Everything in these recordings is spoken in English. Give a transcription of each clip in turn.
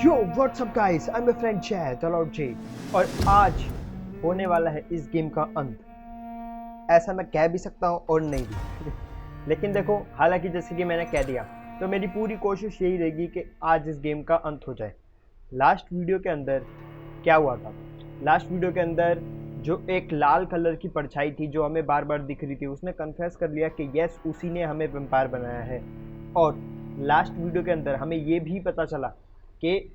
Yo what's up guys, I am your friend chat a lot J और आज होने वाला है इस गेम का अंत। ऐसा मैं कह भी सकता हूँ और नहीं भी लेकिन देखो, हालांकि जैसे कि मैंने कह दिया तो मेरी पूरी कोशिश यही रहेगी कि आज इस गेम का अंत हो जाए। लास्ट वीडियो के अंदर क्या हुआ था? लास्ट वीडियो के अंदर जो एक लाल कलर की परछाई थी जो हमें बार बार दिख रही थी, उसने कन्फेस कर लिया कि यस, उसी ने हमें वैम्पायर बनाया है। और लास्ट वीडियो के अंदर हमें ये भी पता चला कि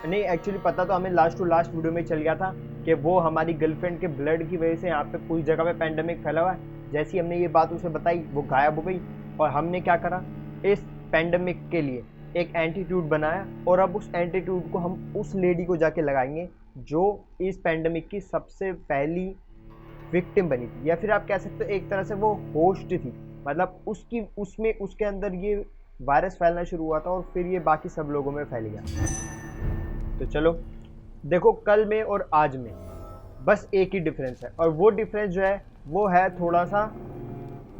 नहीं, एक्चुअली पता तो हमें लास्ट टू लास्ट वीडियो में चल गया था कि वो हमारी गर्लफ्रेंड के ब्लड की वजह से यहाँ पे पूरी जगह पे पैंडेमिक फैला हुआ है। जैसी हमने ये बात उसे बताई, वो गायब हो गई और हमने क्या करा, इस पैंडेमिक के लिए एक एंटीट्यूड बनाया और अब उस एंटीट्यूड को हम उस लेडी को जाके लगाएंगे जो इस पैंडेमिक की सबसे पहली विक्टिम बनी थी, या फिर आप कह सकते हो एक तरह से वो होस्ट थी। मतलब उसके अंदर ये वायरस फैलना शुरू हुआ था और फिर ये बाकी सब लोगों में फैल गया। तो चलो देखो, कल में और आज में बस एक ही डिफरेंस है, और वो डिफरेंस जो है वो है थोड़ा सा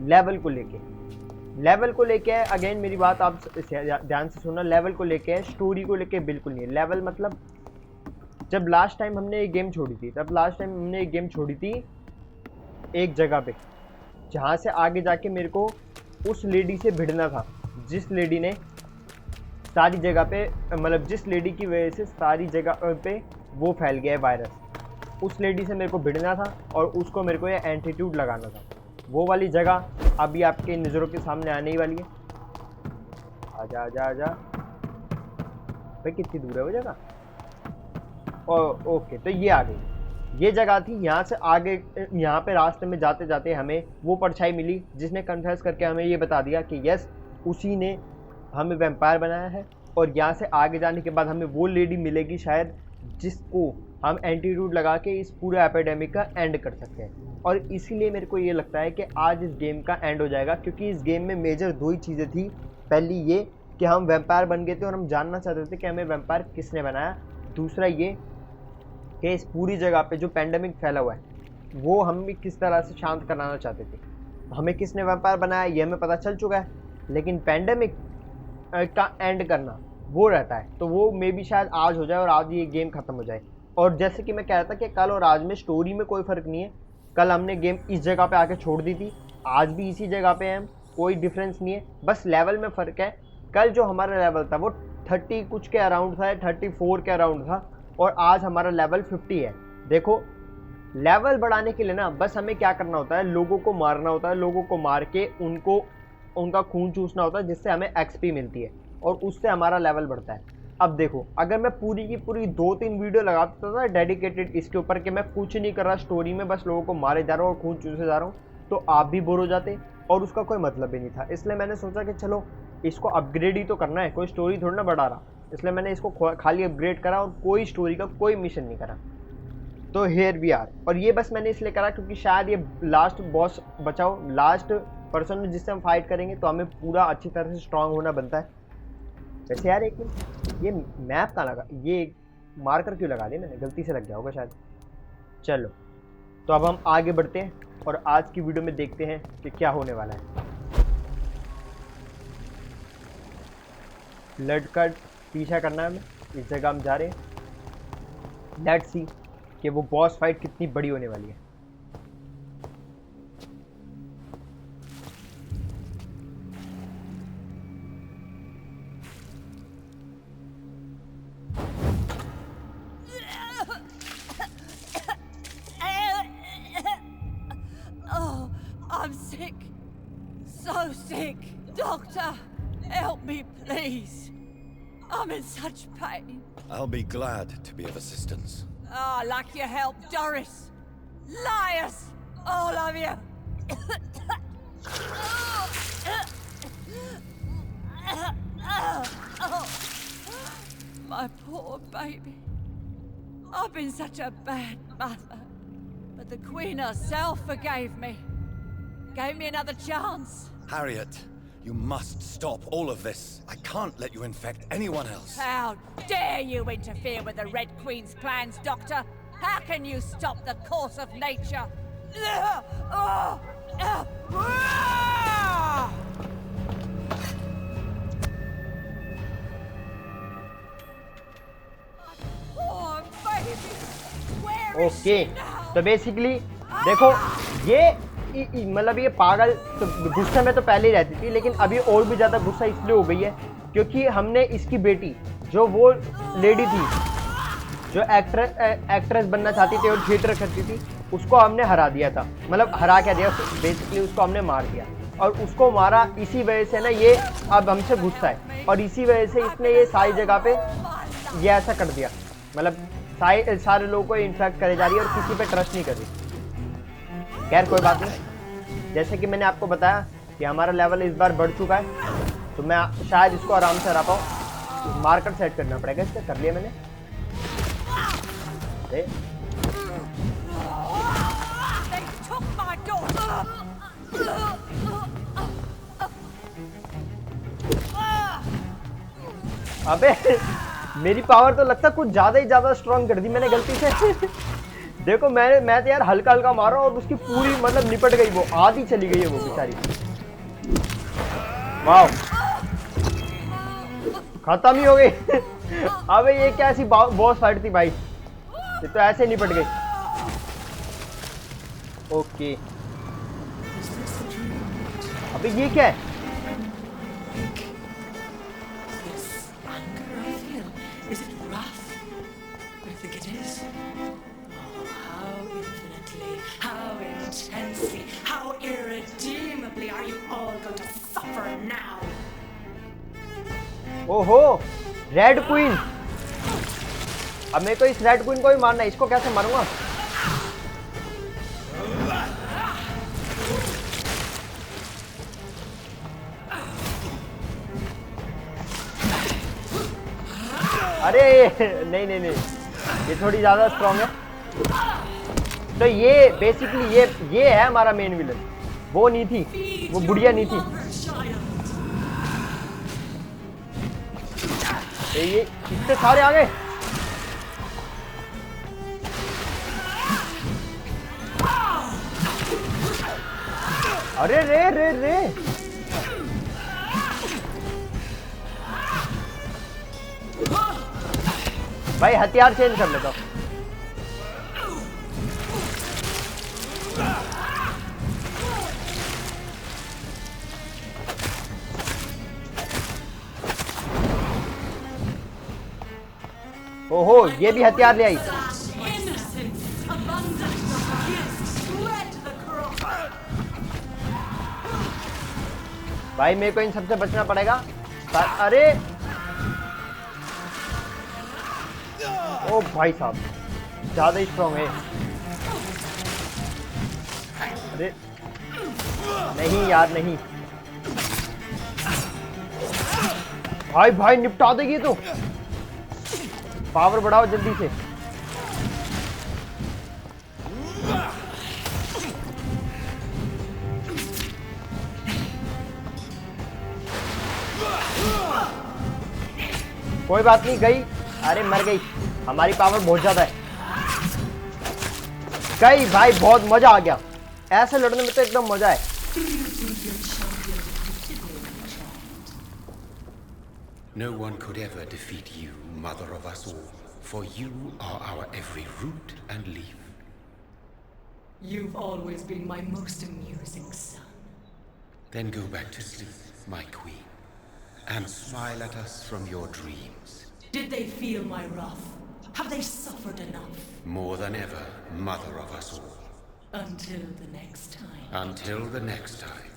लेवल को लेके है। अगेन मेरी बात आप ध्यान से सुनना, लेवल को लेके है, स्टोरी को लेके बिल्कुल नहीं है। लेवल मतलब जब लास्ट टाइम हमने एक गेम छोड़ी थी एक जगह पे, जहाँ से आगे जाके मेरे को उस लेडी से भिड़ना था, जिस लेडी ने सारी जगह पे, मतलब जिस लेडी की वजह से सारी जगह पे वो फैल गया है वायरस। उस लेडी से मेरे को भिड़ना था और उसको मेरे को ये एंटीट्यूड लगाना था। वो वाली जगह अभी आपके नज़रों के सामने आने ही वाली है। आजा आजा आजा भाई, कितनी दूर है वो जगह? ओके, तो ये आ गई, ये जगह थी। यहाँ से आगे, यहाँ पे रास्ते में जाते जाते हमें वो परछाई मिली जिसने कन्फेस करके हमें ये बता दिया कि यस, उसी ने हमें वैम्पायर बनाया है। और यहाँ से आगे जाने के बाद हमें वो लेडी मिलेगी शायद, जिसको हम एंटीट्यूड लगा के इस पूरे एपिडेमिक का एंड कर सकते हैं। और इसीलिए मेरे को ये लगता है कि आज इस गेम का एंड हो जाएगा, क्योंकि इस गेम में मेजर दो ही चीज़ें थी। पहली ये कि हम वैम्पायर बन गए थे और हम जानना चाहते थे कि हमें वैम्पायर किसने बनाया। दूसरा ये कि इस पूरी जगह पे जो पैंडेमिक फैला हुआ है वो हम किस तरह से शांत कराना चाहते थे। हमें किसने वैम्पायर बनाया ये हमें पता चल चुका है, लेकिन पैंडेमिक का एंड करना वो रहता है। तो वो मे भी शायद आज हो जाए और आज ये गेम ख़त्म हो जाए। और जैसे कि मैं कह रहा था कि कल और आज में स्टोरी में कोई फ़र्क नहीं है। कल हमने गेम इस जगह पे आके छोड़ दी थी, आज भी इसी जगह पे हैं, कोई डिफरेंस नहीं है, बस लेवल में फ़र्क है। कल जो हमारा लेवल था वो 30 कुछ के अराउंड था, 34 के अराउंड था, और आज हमारा लेवल 50 है। देखो, लेवल बढ़ाने के लिए ना बस हमें क्या करना होता है, लोगों को मारना होता है, लोगों को मार के उनका खून चूसना होता है, जिससे हमें एक्सपी मिलती है और उससे हमारा लेवल बढ़ता है। अब देखो, अगर मैं पूरी की पूरी 2-3 वीडियो लगाता था डेडिकेटेड इसके ऊपर कि मैं कुछ नहीं कर रहा स्टोरी में, बस लोगों को मारे जा रहा हूँ और खून चूसे जा रहा हूँ, तो आप भी बोर हो जाते और उसका कोई मतलब भी नहीं था। इसलिए मैंने सोचा कि चलो इसको अपग्रेड ही तो करना है, कोई स्टोरी थोड़ी ना बढ़ा रहा, इसलिए मैंने इसको खाली अपग्रेड करा और कोई स्टोरी का कोई मिशन नहीं करा। तो हेयर वी आर। और ये बस मैंने इसलिए करा क्योंकि शायद ये लास्ट बॉस बचाओ, लास्ट पर्सन जिससे हम फाइट करेंगे, तो हमें पूरा अच्छी तरह से स्ट्रांग होना बनता है। वैसे यार एक मिनट, ये मैप कहाँ लगा? ये मार्कर क्यों लगा दिया मैंने? गलती से लग गया होगा शायद। चलो, तो अब हम आगे बढ़ते हैं और आज की वीडियो में देखते हैं कि क्या होने वाला है। ब्लड का पीछा करना है हमें, इस जगह हम जा रहे हैं। लेट्स सी कि वो बॉस फाइट कितनी बड़ी होने वाली है। Oh, I'm sick. So sick. Doctor, help me, please. I'm in such pain. I'll be glad to be of assistance. Ah, like your help, Doris. Liars, all of you. My poor baby. I've been such a bad mother. But the Queen herself forgave me. Gave me another chance. Harriet, you must stop all of this. I can't let you infect anyone else. How dare you interfere with the Red Queen's plans, Doctor? How can you stop the course of nature? Okay, तो basically देखो ये मतलब ये पागल तो गुस्से में तो पहले ही रहती थी, लेकिन अभी और भी ज़्यादा गुस्सा इसलिए हो गई है क्योंकि हमने इसकी बेटी, जो वो लेडी थी जो एक्ट्रेस बनना चाहती थी और थिएटर करती थी, उसको हमने हरा दिया था। मतलब हरा क्या दिया, बेसिकली उसको हमने मार दिया। और उसको मारा इसी वजह से ना ये अब हमसे गुस्सा है, और इसी वजह से इसने ये सारी जगह पे ये ऐसा कर दिया। मतलब सारे लोगों को इन्फेक्ट करे जा रही है और किसी पे ट्रस्ट नहीं कर रही। खैर कोई बात नहीं, जैसे कि मैंने आपको बताया कि हमारा लेवल इस बार बढ़ चुका है, तो मैं शायद इसको आराम से हरा पाऊँ। मार्कर सेट करना पड़ेगा, इससे कर लिया मैंने। अबे मेरी पावर तो लगता कुछ ज्यादा ही ज्यादा स्ट्रॉन्ग कर दी मैंने गलती से। देखो मैं तो यार हल्का हल्का मारा और उसकी पूरी मतलब निपट गई, वो आधी चली गई है वो बेचारी। वाह, खत्म ही हो गई। अबे ये क्या ऐसी बॉस फाइट थी भाई, ये तो ऐसे निपट गई। ओके, अबे ये क्या है? Is it rough? I think it is. Oh, how infinitely, how intensely, how irredeemably are you all going to suffer now? ओहो, रेड क्वीन। अब मेरे को इस रेड क्वीन को ही मारना है, इसको कैसे मारूंगा? अरे नहीं नहीं नहीं, ये थोड़ी ज्यादा स्ट्रॉन्ग है। तो ये बेसिकली ये है हमारा मेन विलन, वो नहीं थी, वो बुढ़िया नहीं थी। ये इतने सारे आ गए। अरे रे रे रे, भाई हथियार चेंज कर लेता हूं। ओहो, ये भी हथियार ले आई। भाई मेरे को इन सबसे बचना पड़ेगा। अरे ओ भाई साहब, ज्यादा ही स्ट्रॉन्ग है। अरे नहीं यार नहीं, भाई निपटा देगी तो। पावर बढ़ाओ जल्दी से। कोई बात नहीं, गई। अरे मर गई, हमारी पावर बहुत ज्यादा है। गई भाई, बहुत मजा आ गया। ऐसे लड़ने में तो एकदम मजा है। No one could ever defeat you, mother of us all, for you are our every root and leaf. You've always been my most amusing son. Then go back to sleep, my queen, and smile at us from your dreams. Did they feel my wrath? Have they suffered enough? More than ever, mother of us all. Until the next time. Until the next time.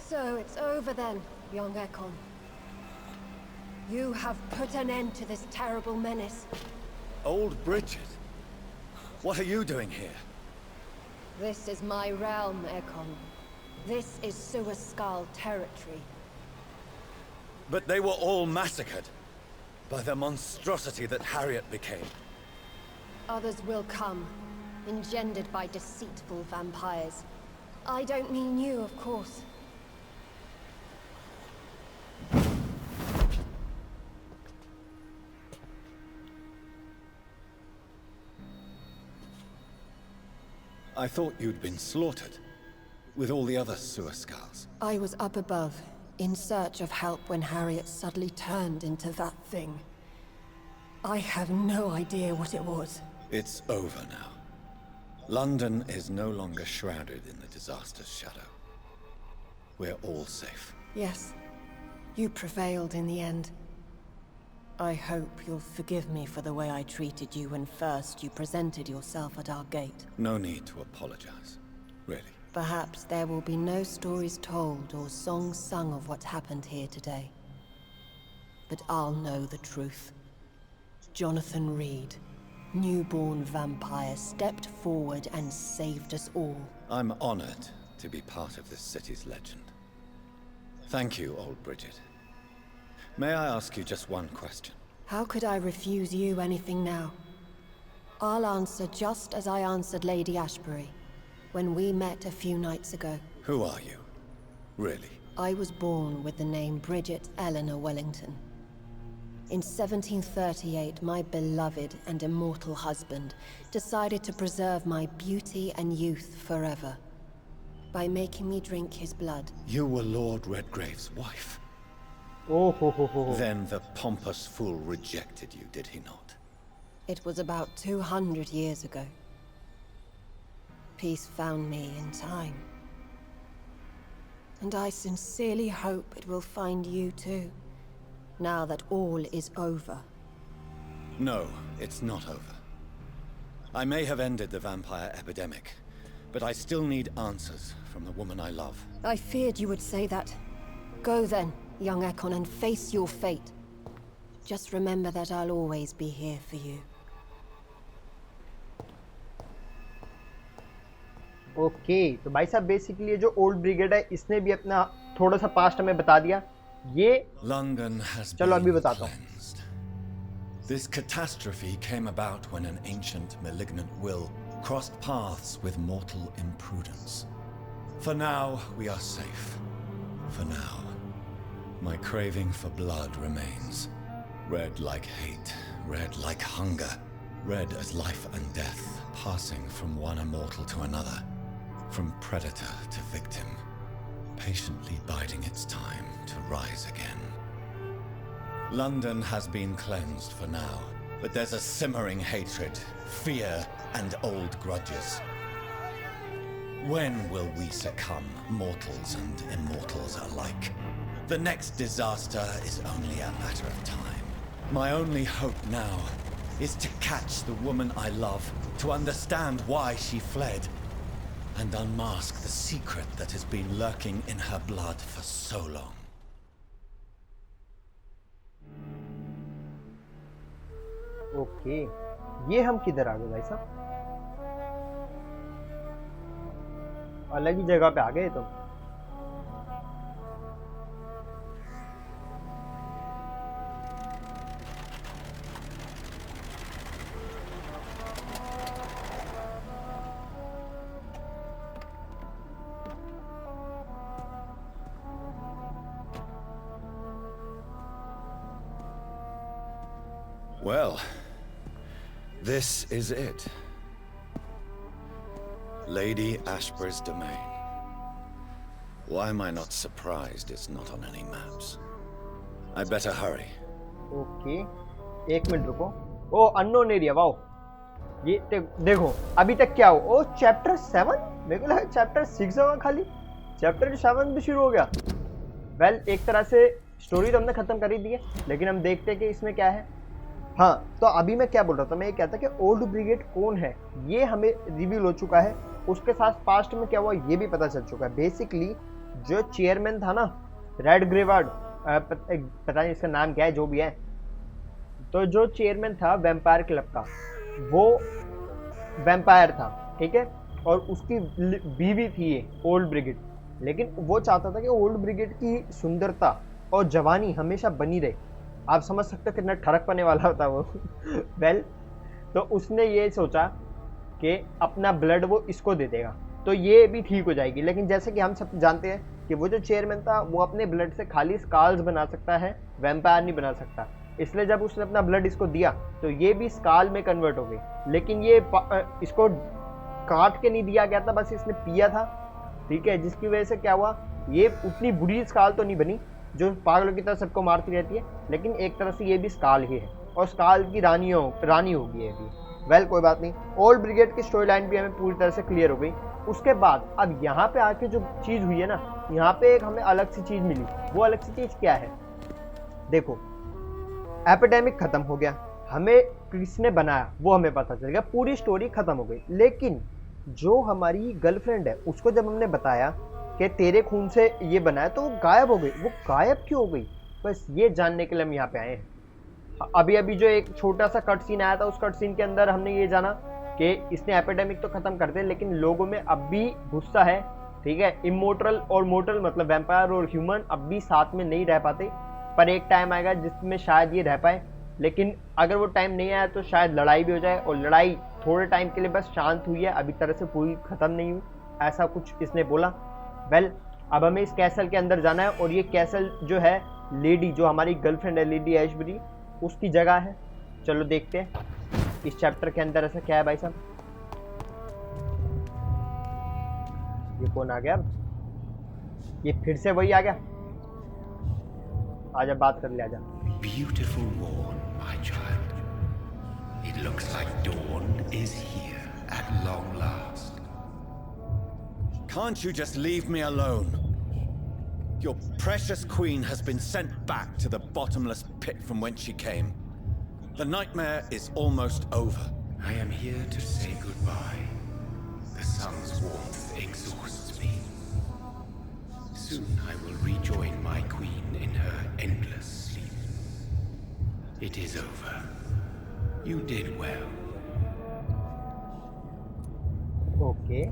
So it's over then, young Ekon. You have put an end to this terrible menace. Old Bridget? What are you doing here? This is my realm, Ekon. This is Skal territory. But they were all massacred by the monstrosity that Harriet became. Others will come, engendered by deceitful vampires. I don't mean you, of course. I thought you'd been slaughtered, with all the other sewer skals. I was up above, in search of help when Harriet suddenly turned into that thing. I have no idea what it was. It's over now. London is no longer shrouded in the disaster's shadow. We're all safe. Yes, you prevailed in the end. I hope you'll forgive me for the way I treated you when first you presented yourself at our gate. No need to apologize, really. Perhaps there will be no stories told or songs sung of what happened here today. But I'll know the truth. Jonathan Reid, newborn vampire, stepped forward and saved us all. I'm honored to be part of this city's legend. Thank you, old Bridget. May I ask you just one question? How could I refuse you anything now? I'll answer just as I answered Lady Ashbury when we met a few nights ago. Who are you? Really? I was born with the name Bridget Eleanor Wellington. In 1738, my beloved and immortal husband decided to preserve my beauty and youth forever by making me drink his blood. You were Lord Redgrave's wife. Oh ho. Then the pompous fool rejected you, did he not? It was about 200 years ago. Peace found me in time. And I sincerely hope it will find you too, now that all is over. No, it's not over. I may have ended the vampire epidemic, but I still need answers from the woman I love. I feared you would say that. Go then, young Ekon, and face your fate. Just remember that I'll always be here for you. Okay तो भाई साहब basically ये जो old brigade है इसने भी अपना थोड़ा सा पास्ट हमें बता दिया। ये London has चलो अभी been बताता हूँ। cleansed. This catastrophe came about when an ancient malignant will crossed paths with mortal imprudence. For now, we are safe. For now. My craving for blood remains. Red like hate, red like hunger, red as life and death, passing from one immortal to another, from predator to victim, patiently biding its time to rise again. London has been cleansed for now, but there's a simmering hatred, fear, and old grudges. When will we succumb, mortals and immortals alike? The next disaster is only a matter of time. My only hope now is to catch the woman I love, to understand why she fled, and unmask the secret that has been lurking in her blood for so long. Okay ये हम किधर आ गए भाई साहब? अलग ही जगह पे आ गए तुम। Well, this is it. Lady Ashbury's domain. Why am I not surprised it's not on any maps? I better hurry. Okay एक मिनट रुको। ओ अननोन एरिया, वाओ ये देखो अभी तक क्या हो। ओ चैप्टर 7, मेरे को लगा चैप्टर 6 होगा खाली, चैप्टर 7 भी शुरू हो गया। वेल एक तरह से स्टोरी तो हमने खत्म कर ही दी है, लेकिन हम देखते हैं कि इसमें क्या है। हाँ तो अभी मैं क्या बोल रहा था, मैं ये कहता कि ओल्ड ब्रिगेड कौन है ये हमें रिवील हो चुका है, उसके साथ पास्ट में क्या हुआ ये भी पता चल चुका है। बेसिकली जो चेयरमैन था ना रेड ग्रेवार्ड, पता नहीं इसका नाम क्या है, जो भी है, तो जो चेयरमैन था वैम्पायर क्लब का वो वैम्पायर था, ठीक है, और उसकी बीवी थी ये ओल्ड ब्रिगेड। लेकिन वो चाहता था कि ओल्ड ब्रिगेड की सुंदरता और जवानी हमेशा बनी रहे। आप समझ सकते हो कितना ठरक पने वाला होता वो। वेल तो उसने ये सोचा कि अपना ब्लड वो इसको दे देगा तो ये भी ठीक हो जाएगी। लेकिन जैसे कि हम सब जानते हैं कि वो जो चेयरमैन था वो अपने ब्लड से खाली स्काल्स बना सकता है, वैम्पायर नहीं बना सकता। इसलिए जब उसने अपना ब्लड इसको दिया तो ये भी स्काल में कन्वर्ट हो गई। लेकिन ये इसको काट के नहीं दिया गया था, बस इसने पिया था, ठीक है, जिसकी वजह से क्या हुआ, ये उतनी बुरी स्काल तो नहीं बनी जो पागलों की तरह सबको मारती रहती है, लेकिन एक तरह से ये भी स्काल ही है और स्काल की रानी होगी ये भी। वेल कोई बात नहीं, ओल्ड ब्रिगेड की स्टोरी लाइन भी हमें पूरी तरह से क्लियर हो गई। उसके बाद अब यहाँ पे आके जो चीज़ हुई है ना, यहाँ पे एक हमें अलग सी चीज़ मिली। वो अलग सी चीज़ क्या है, देखो एपिडेमिक खत्म हो गया, हमें किसने बनाया वो हमें पता चल गया, पूरी स्टोरी खत्म हो गई। लेकिन जो हमारी गर्लफ्रेंड है उसको जब हमने बताया कि तेरे खून से ये बना है, तो वो गायब हो गई। वो गायब क्यों हो गई, बस ये जानने के लिए हम यहाँ पे आए हैं। अभी अभी जो एक छोटा सा कट सीन आया था, उस कट सीन के अंदर हमने ये जाना कि इसने एपिडेमिक तो खत्म कर दिया, लेकिन लोगों में अब भी गुस्सा है, ठीक है। इमोर्टल और मोर्टल मतलब वैम्पायर और ह्यूमन अब भी साथ में नहीं रह पाते, पर एक टाइम आएगा जिसमें शायद ये रह पाए। लेकिन अगर वो टाइम नहीं आया तो शायद लड़ाई भी हो जाए, और लड़ाई थोड़े टाइम के लिए बस शांत हुई है, अभी तरह से पूरी ख़त्म नहीं हुई, ऐसा कुछ इसने बोला। वेल अब हमें इस कैसल के अंदर जाना है, और ये कैसल जो है लेडी, जो हमारी गर्लफ्रेंड है लेडी एशबरी, उसकी जगह है। चलो देखते हैं इस चैप्टर के अंदर ऐसा क्या है भाई साहब। ये कौन आ गया अब, ये फिर से वही आ गया। आजा बात कर ले, आजा। Beautiful morn, my child. It looks like dawn is here at long last. Can't you just leave me alone? Your precious queen has been sent back to the bottomless pit from whence she came. The nightmare is almost over. I am here to say goodbye. The sun's warmth exhausts me. Soon I will rejoin my queen in her endless sleep. It is over. You did well. Okay.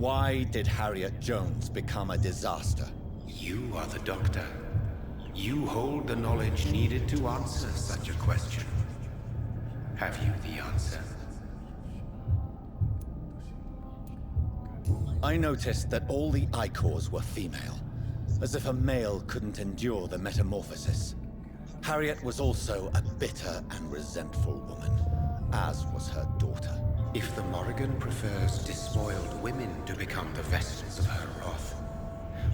Why did Harriet Jones become a disaster? You are the doctor. You hold the knowledge needed to answer such a question. Have you the answer? I noticed that all the Icors were female, as if a male couldn't endure the metamorphosis. Harriet was also a bitter and resentful woman, as was her daughter. If the Morrigan prefers despoiled women to become the vessels of her wrath,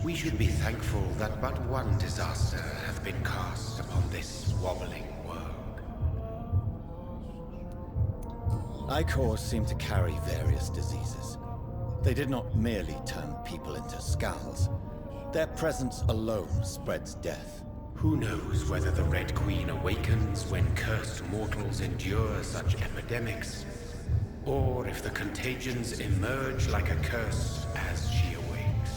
we should be thankful that but one disaster hath been cast upon this wobbling world. Icors seem to carry various diseases. They did not merely turn people into skals. Their presence alone spreads death. Who knows whether the Red Queen awakens when cursed mortals endure such epidemics, or if the contagions emerge like a curse as she awakes.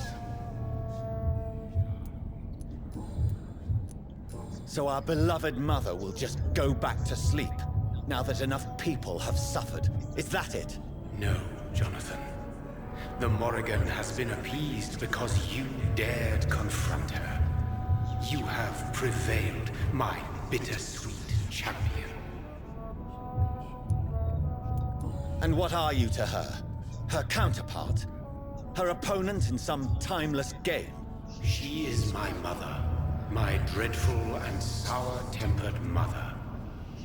So our beloved mother will just go back to sleep, now that enough people have suffered. Is that it? No, Jonathan. The Morrigan has been appeased because you dared confront her. You have prevailed, my bittersweet champion. And what are you to her? Her counterpart? Her opponent in some timeless game? She is my mother, my dreadful and sour-tempered mother.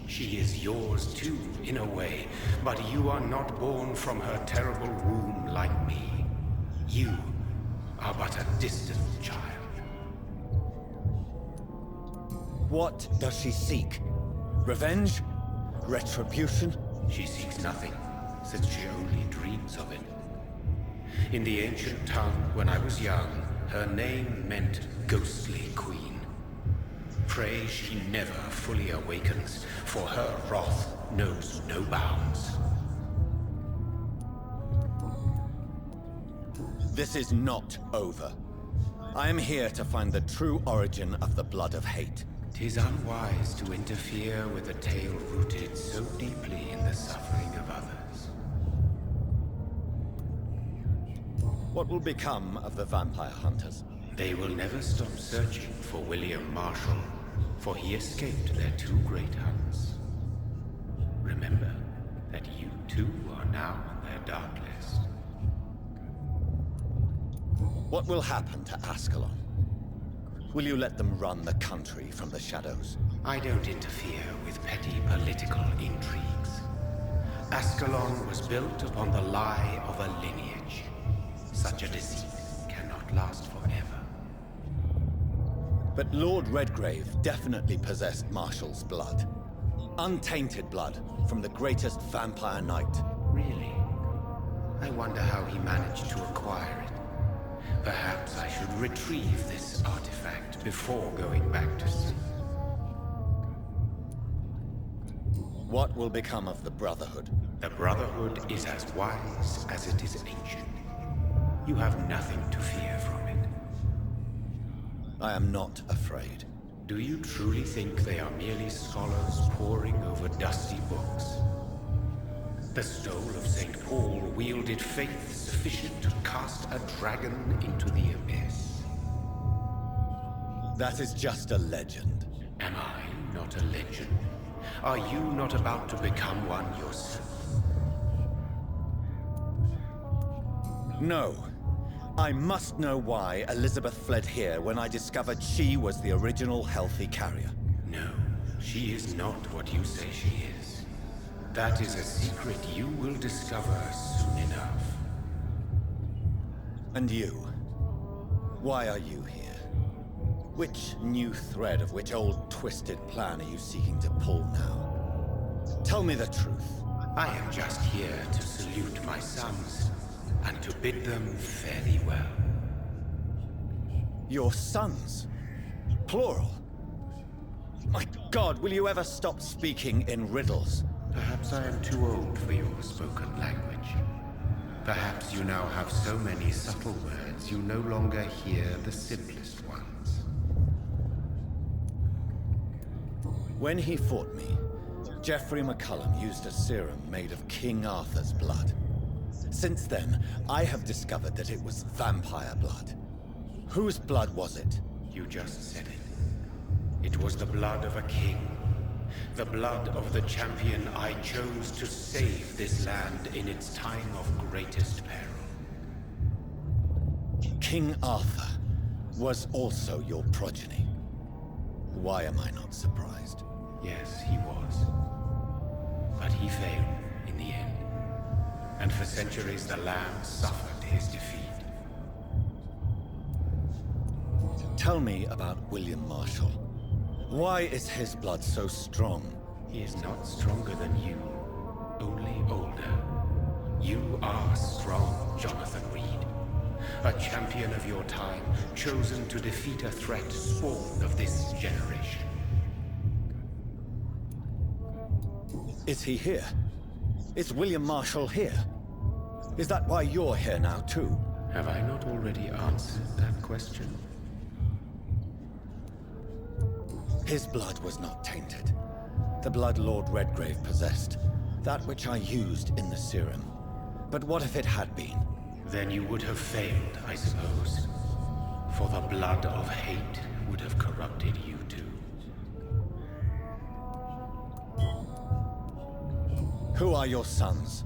She is yours too, in a way, but you are not born from her terrible womb like me. You are but a distant child. What does she seek? Revenge? Retribution? She seeks nothing, since she only dreams of it. In the ancient tongue, when I was young, her name meant Ghostly Queen. Pray she never fully awakens, for her wrath knows no bounds. This is not over. I am here to find the true origin of the blood of hate. 'Tis unwise to interfere with a tale rooted so deeply in the suffering of others. What will become of the vampire hunters? They will never stop searching for William Marshall, for he escaped their two great hunts. Remember that you too are now on their dark list. What will happen to Ascalon? Will you let them run the country from the shadows? I don't interfere with petty political intrigues. Ascalon was built upon the lie of a lineage. Such a deceit cannot last forever. But Lord Redgrave definitely possessed Marshall's blood. Untainted blood from the greatest vampire knight. Really? I wonder how he managed to acquire it. Perhaps I should retrieve this artifact before going back to sleep. What will become of the Brotherhood? The Brotherhood is as wise as it is ancient. You have nothing to fear from it. I am not afraid. Do you truly think they are merely scholars poring over dusty books? The stole of St. Paul wielded faith sufficient to cast a dragon into the abyss. That is just a legend. Am I not a legend? Are you not about to become one yourself? No. I must know why Elizabeth fled here when I discovered she was the original healthy carrier. No, she is not what you say she is. That is a secret you will discover soon enough. And you? Why are you here? Which new thread of which old twisted plan are you seeking to pull now? Tell me the truth. I am just here to salute my sons, and to bid them fare thee well. Your sons? Plural? My God, will you ever stop speaking in riddles? Perhaps I am too old for your spoken language. Perhaps you now have so many subtle words you no longer hear the simplest ones. When he fought me, Geoffrey McCullum used a serum made of King Arthur's blood. Since then, I have discovered that it was vampire blood. Whose blood was it? You just said it. It was the blood of a king. The blood of the champion I chose to save this land in its time of greatest peril. King Arthur was also your progeny. Why am I not surprised? Yes, he was. But he failed in the end. And for centuries the land suffered his defeat. Tell me about William Marshall. Why is his blood so strong? He is not stronger than you, only older. You are strong, Jonathan Reid. A champion of your time, chosen to defeat a threat spawned of this generation. Is he here? Is William Marshall here? Is that why you're here now, too? Have I not already answered that question? His blood was not tainted. The blood Lord Redgrave possessed. That which I used in the serum. But what if it had been? Then you would have failed, I suppose. For the blood of hate would have corrupted you too. Who are your sons?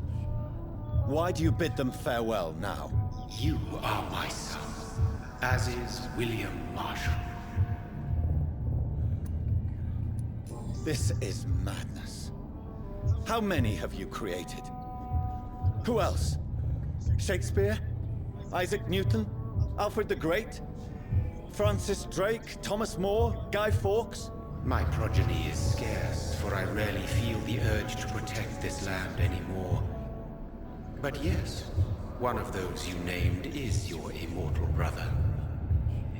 Why do you bid them farewell now? You are my son, as is William Marshall. This is madness. How many have you created? Who else? Shakespeare? Isaac Newton? Alfred the Great? Francis Drake? Thomas More? Guy Fawkes? My progeny is scarce, for I rarely feel the urge to protect this land anymore. But yes, one of those you named is your immortal brother.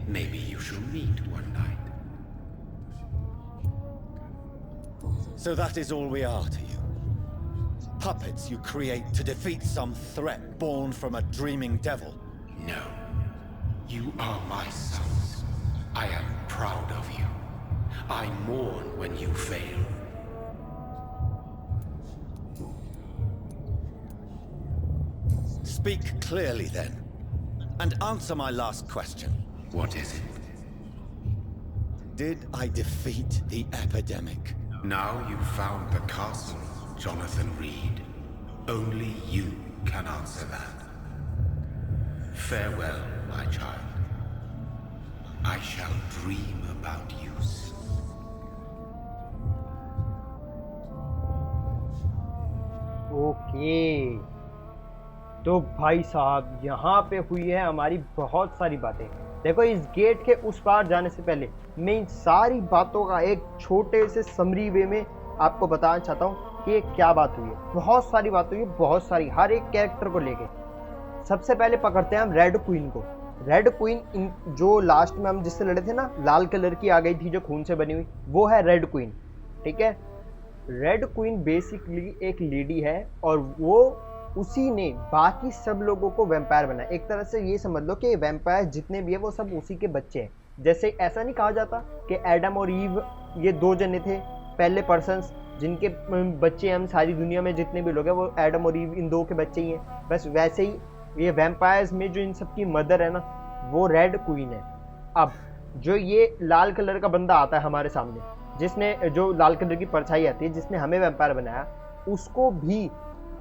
Maybe you shall meet one night. So that is all we are to you? Puppets you create to defeat some threat born from a dreaming devil? No. You are my sons. I am proud of you. I mourn when you fail. Speak clearly then, and answer my last question. What is it? Did I defeat the epidemic? Now you've found the castle, Jonathan Reid. Only you can answer that. Farewell, my child. I shall dream about you soon. Okay okay, तो भाई साहब यहाँ पे हुई है हमारी बहुत सारी बातें। देखो, इस गेट के उस पार जाने से पहले मैं इन सारी बातों का एक छोटे से समरी वे में आपको बताना चाहता हूँ कि ये क्या बात हुई है। बहुत सारी बात हुई है, बहुत सारी, हर एक कैरेक्टर को लेके। सबसे पहले पकड़ते हैं हम रेड क्वीन को। रेड क्वीन जो लास्ट में हम जिससे लड़े थे ना, लाल कलर की आ गई थी जो खून से बनी हुई, वो है रेड क्वीन। ठीक है, रेड क्वीन बेसिकली एक लेडी है और वो उसी ने बाकी सब लोगों को वैम्पायर बनाया। एक तरह से ये समझ लो कि वैम्पायर जितने भी है वो सब उसी के बच्चे हैं। जैसे ऐसा नहीं कहा जाता कि एडम और ईव ये दो जने थे पहले पर्सन्स जिनके बच्चे हम सारी दुनिया में जितने भी लोग हैं वो एडम और ईव इन दो के बच्चे ही हैं। बस वैसे ही ये वैम्पायर्स में जो इन सब की मदर है ना, वो रेड क्वीन है। अब जो ये लाल कलर का बंदा आता है हमारे सामने, जिसने जो लाल कलर की परछाई आती है, जिसने हमें वैम्पायर बनाया, उसको भी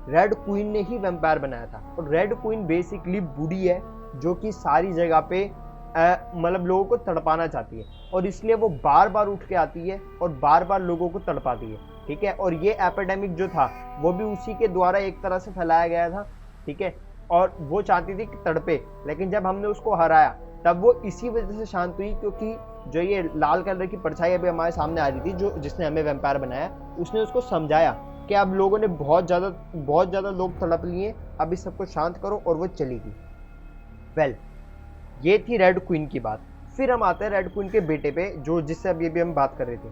रेड क्वीन ने ही वैम्पायर बनाया था। और रेड क्वीन बेसिकली बूढ़ी है जो कि सारी जगह पे मतलब लोगों को तड़पाना चाहती है, और इसलिए वो बार बार उठ के आती है और बार बार लोगों को तड़पाती है। ठीक है, और ये एपिडेमिक जो था वो भी उसी के द्वारा एक तरह से फैलाया गया था। ठीक है, और वो चाहती थी कि तड़पे, लेकिन जब हमने उसको हराया तब वो इसी वजह से शांत हुई क्योंकि जो ये लाल कलर की परछाई अभी हमारे सामने आ रही थी, जो जिसने हमें वैम्पायर बनाया, उसने उसको समझाया कि अब लोगों ने बहुत ज़्यादा लोग तड़प लिए, अब इस सबको शांत करो, और वो चली गई। वेल, ये थी रेड क्वीन की बात। फिर हम आते हैं रेड क्वीन के बेटे पे, जो जिससे अभी हम बात कर रहे थे।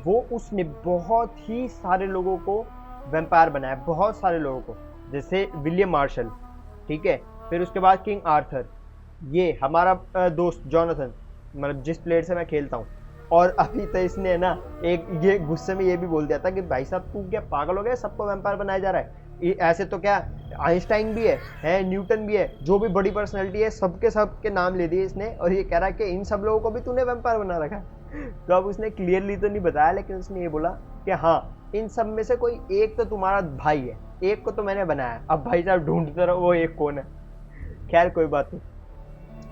वो उसने बहुत ही सारे लोगों को वैम्पायर बनाया, बहुत सारे लोगों को, जैसे विलियम मार्शल। ठीक है, फिर उसके बाद किंग आर्थर, ये हमारा दोस्त जॉनथन, मतलब जिस प्लेयर से मैं खेलता हूँ। और अभी तो इसने ना एक ये गुस्से में ये भी बोल दिया था कि भाई साहब तू क्या पागल हो गया, सबको वैम्पायर बनाया जा रहा है। ऐसे तो क्या आइंस्टाइन भी है न्यूटन भी है, जो भी बड़ी पर्सनैलिटी है सबके नाम ले दिए इसने, और ये कह रहा है कि इन सब लोगों को भी तूने वैम्पायर बना रखा है। तो अब उसने क्लियरली तो नहीं बताया, लेकिन उसने ये बोला कि हाँ, इन सब में से कोई एक तो तुम्हारा भाई है, एक को तो मैंने बनाया, अब भाई साहब ढूंढते रहो वो एक कौन है। खैर कोई बात नहीं,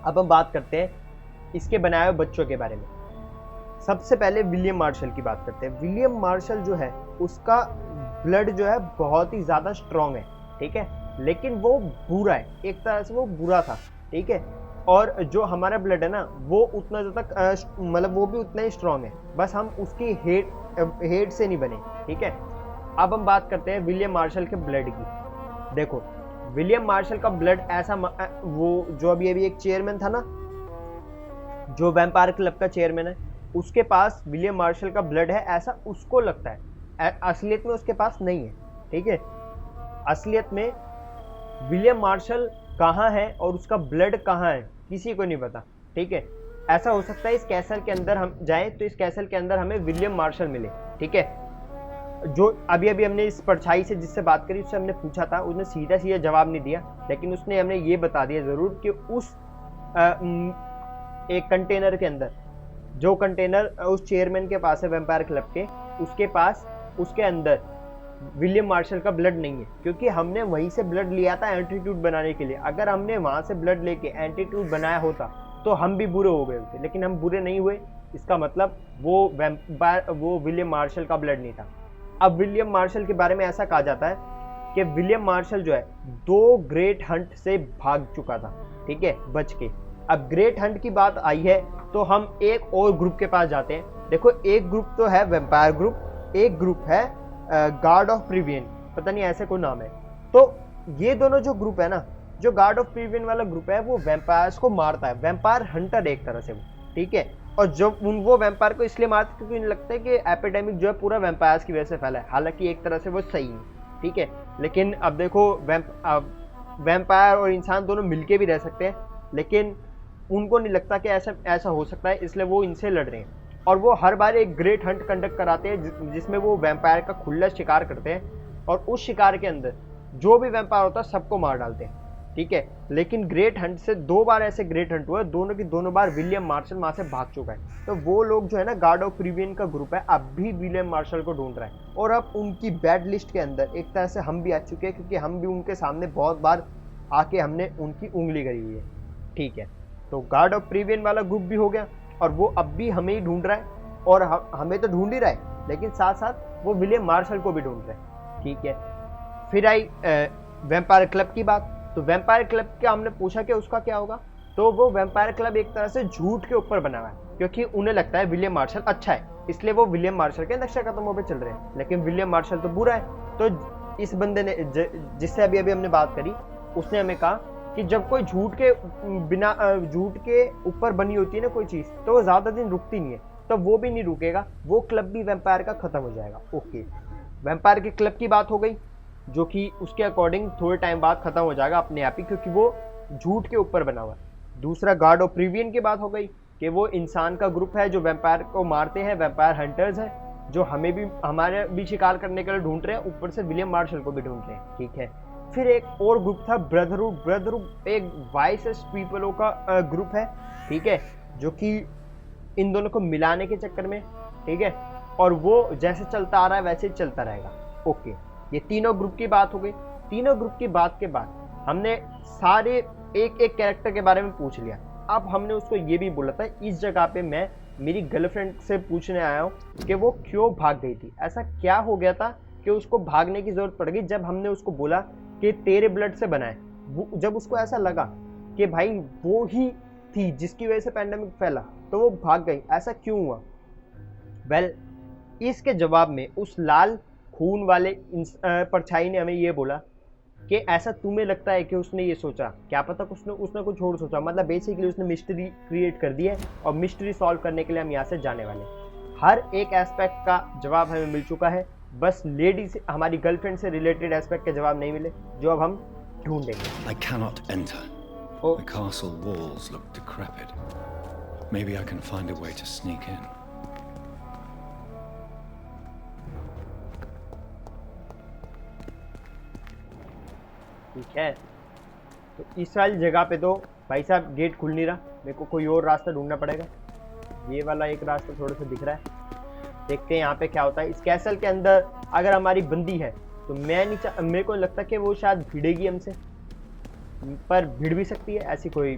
अब हम बात करते हैं इसके बनाए हुए बच्चों के बारे में। सबसे पहले विलियम मार्शल की बात करते हैं। विलियम मार्शल जो है उसका ब्लड जो है बहुत ही ज़्यादा स्ट्रॉन्ग है। ठीक है, लेकिन वो बुरा है, एक तरह से वो बुरा था। ठीक है, और जो हमारा ब्लड है ना वो उतना ज़्यादा मतलब वो भी उतना ही स्ट्रॉन्ग है, बस हम उसकी हेड से नहीं बने। ठीक है, अब हम बात करते हैं विलियम मार्शल के ब्लड की। देखो, विलियम मार्शल का ब्लड ऐसा, वो जो अभी एक चेयरमैन था ना, जो वैम्पायर क्लब का चेयरमैन है, उसके पास विलियम मार्शल का ब्लड है, ऐसा उसको लगता है। असलियत में उसके पास नहीं है। ठीक है, असलियत में विलियम मार्शल कहाँ है और उसका ब्लड कहाँ है किसी को नहीं पता। ठीक है, ऐसा हो सकता है इस कैसल के अंदर हम जाएं तो इस कैसल के अंदर हमें विलियम मार्शल मिले। ठीक है, जो अभी हमने इस परछाई से जिससे बात करी उससे हमने पूछा था, उसने सीधा जवाब नहीं दिया, लेकिन उसने हमें ये बता दिया ज़रूर कि उस एक कंटेनर के अंदर, जो कंटेनर उस चेयरमैन के पास है वैम्पायर क्लब के, उसके पास उसके अंदर विलियम मार्शल का ब्लड नहीं है, क्योंकि हमने वहीं से ब्लड लिया था एंटीट्यूड बनाने के लिए। अगर हमने वहाँ से ब्लड लेके एंटीट्यूड बनाया होता तो हम भी बुरे हो गए होते, लेकिन हम बुरे नहीं हुए। इसका मतलब वो विलियम मार्शल का ब्लड नहीं था। अब विलियम मार्शल के बारे में ऐसा कहा जाता है कि विलियम मार्शल जो है 2 ग्रेट हंट से भाग चुका था। ठीक है, बच के। अब ग्रेट हंट की बात आई है तो हम एक और ग्रुप के पास जाते हैं। देखो, एक ग्रुप तो है वैम्पायर ग्रुप, एक ग्रुप है गार्ड ऑफ प्रिवियन, पता नहीं ऐसे कोई नाम है। तो ये दोनों जो ग्रुप है ना, जो गार्ड ऑफ प्रिवियन वाला ग्रुप है वो वैम्पायर्स को मारता है, वैम्पायर हंटर एक तरह से वो। ठीक है, और जब वो वैम्पायर को इसलिए मारते क्योंकि उन्हें लगता है कि एपिडेमिक जो है पूरा वैम्पायर्स की वजह से फैला है, हालांकि एक तरह से वो सही है। ठीक है, लेकिन अब देखो वैम्पायर और इंसान दोनों मिलके भी रह सकते हैं, लेकिन उनको नहीं लगता कि ऐसा हो सकता है, इसलिए वो इनसे लड़ रहे हैं। और वो हर बार एक ग्रेट हंट कंडक्ट कराते हैं जिसमें वो वैम्पायर का खुला शिकार करते हैं, और उस शिकार के अंदर जो भी वैम्पायर होता है सबको मार डालते हैं। ठीक है, लेकिन ग्रेट हंट से 2 बार ऐसे ग्रेट हंट हुआ, दोनों की दोनों बार विलियम मार्शल वहाँ से भाग चुका है। तो वो लोग जो है ना, गार्ड ऑफ प्रिवियन का ग्रुप है, अब भी विलियम मार्शल को ढूंढ रहा है, और अब उनकी बैड लिस्ट के अंदर एक तरह से हम भी आ चुके हैं, क्योंकि हम भी उनके सामने बहुत बार आके हमने उनकी उंगली करी हुई है। ठीक है, तो गार्ड ऑफ प्रिवियन वाला ग्रुप भी हो गया, और वो अब भी हमें ही ढूंढ रहा है, और हमें तो ढूंढ ही रहा है, लेकिन साथ साथ वो विलियम मार्शल को भी ढूंढ रहा है। ठीक है, फिर आई वैम्पायर क्लब की बात। तो वैम्पायर क्लब का हमने पूछा कि उसका क्या होगा, तो वो वैम्पायर क्लब एक तरह से झूठ के ऊपर बना हुआ है, क्योंकि उन्हें लगता है विलियम मार्शल अच्छा है, इसलिए वो विलियम मार्शल के नक्शा कदमों पे चल रहे हैं। लेकिन विलियम मार्शल तो बुरा है। तो इस बंदे ने जिससे अभी अभी हमने बात करी, उसने हमें कहा कि जब कोई झूठ के ऊपर बनी होती है ना कोई चीज़, तो वो ज़्यादा दिन रुकती नहीं है, तो वो भी नहीं रुकेगा, वो क्लब भी वैम्पायर का ख़त्म हो जाएगा। ओके, वैम्पायर के क्लब की बात हो गई, जो कि उसके अकॉर्डिंग थोड़े टाइम बाद ख़त्म हो जाएगा अपने आप ही, क्योंकि वो झूठ के ऊपर बना हुआ है। दूसरा गार्ड ऑफ प्रीवियन की बात हो गई कि वो इंसान का ग्रुप है जो वैम्पायर को मारते हैं, वैम्पायर हंटर्स हैं, जो हमारे भी शिकार करने के लिए ढूंढ रहे हैं, ऊपर से विलियम मार्शल को भी ढूंढ रहे हैं। ठीक है, फिर एक और ग्रुप था ब्रदरहुड एक वाइसेस्ट पीपलों का ग्रुप है, ठीक है, जो कि इन दोनों को मिलाने के चक्कर में, ठीक है, और वो जैसे चलता आ रहा है वैसे ही चलता रहेगा। ओके, ये तीनों ग्रुप की बात हो गई। तीनों ग्रुप की बात के बाद हमने सारे एक एक कैरेक्टर के बारे में पूछ लिया। अब हमने उसको ये भी बोला था, इस जगह पे मैं मेरी गर्लफ्रेंड से पूछने आया हूँ कि वो क्यों भाग गई थी, ऐसा क्या हो गया था कि उसको भागने की ज़रूरत पड़ गई। जब हमने उसको बोला कि तेरे ब्लड से बना है, जब उसको ऐसा लगा कि भाई वो ही थी जिसकी वजह से पैंडेमिक फैला, तो वो भाग गई, ऐसा क्यों हुआ? वेल, इसके जवाब में उस लाल खून वाले परछाई ने हमें ये बोला कि ऐसा तुम्हें लगता है कि उसने ये सोचा, क्या पता उसने कुछ और सोचा। मतलब बेसिकली उसने मिस्ट्री क्रिएट कर दी है, और मिस्ट्री सॉल्व करने के लिए हम यहाँ से जाने वाले हैं। हर एक एस्पेक्ट का जवाब हमें मिल चुका है, बस लेडी से, हमारी गर्लफ्रेंड से रिलेटेड एस्पेक्ट के जवाब नहीं मिले, जो अब हम ढूंढेंगे। I cannot enter. Oh. The castle walls look decrepit. Maybe I can find a way to sneak in. ठीक है, तो इस वाली जगह पे तो भाई साहब गेट खुल नहीं रहा, मेरे को कोई और रास्ता ढूंढना पड़ेगा। ये वाला एक रास्ता थोड़ा सा दिख रहा है, देखते हैं यहाँ पे क्या होता है। इस कैसल के अंदर अगर हमारी बंदी है तो मेरे को लगता है कि वो शायद भिड़ेगी हमसे, पर भिड़ भी सकती है, ऐसी कोई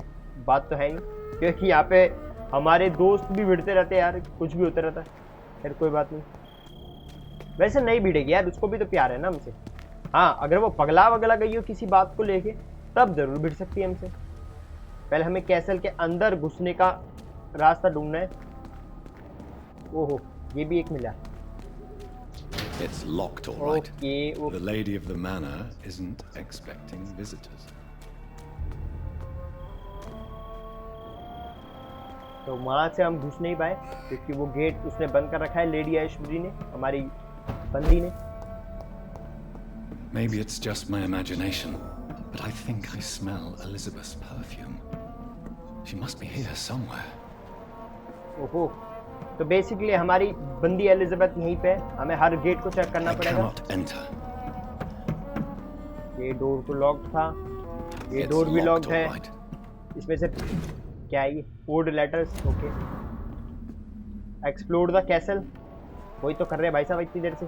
बात तो है नहीं, क्योंकि यहाँ पे हमारे दोस्त भी भिड़ते रहते हैं यार, कुछ भी होता रहता है। फिर कोई बात नहीं, वैसे नहीं भिड़ेगी यार, उसको भी तो प्यार है ना हमसे। हाँ, अगर वो पगला वगला गई हो किसी बात को लेके, तब जरूर भिड़ सकती है हमसे। पहले हमें कैसल के अंदर घुसने का रास्ता ढूंढना है। ओहो, ये भी एक मिला। It's locked, all right. Okay. The lady of the manor isn't expecting visitors. तो वहां से हम घुस नहीं पाए क्योंकि वो गेट उसने बंद कर रखा है, लेडी ऐश्वर्य ने, हमारी बंदी ने। Maybe it's just my imagination, but I think I smell Elizabeth's perfume. She must be here somewhere. ओहो, तो बेसिकली हमारी बंदी एलिजाबेथ यहीं पे है, हमें हर गेट को चेक करना I पड़ेगा। cannot enter. ये डोर तो लॉक्ड था, ये It's डोर भी locked, लॉक्ड all है। right. इसमें से क्या है ये? Code letters. Okay, explore the castle, वही तो कर रहे हैं भाई साहब इतनी देर से।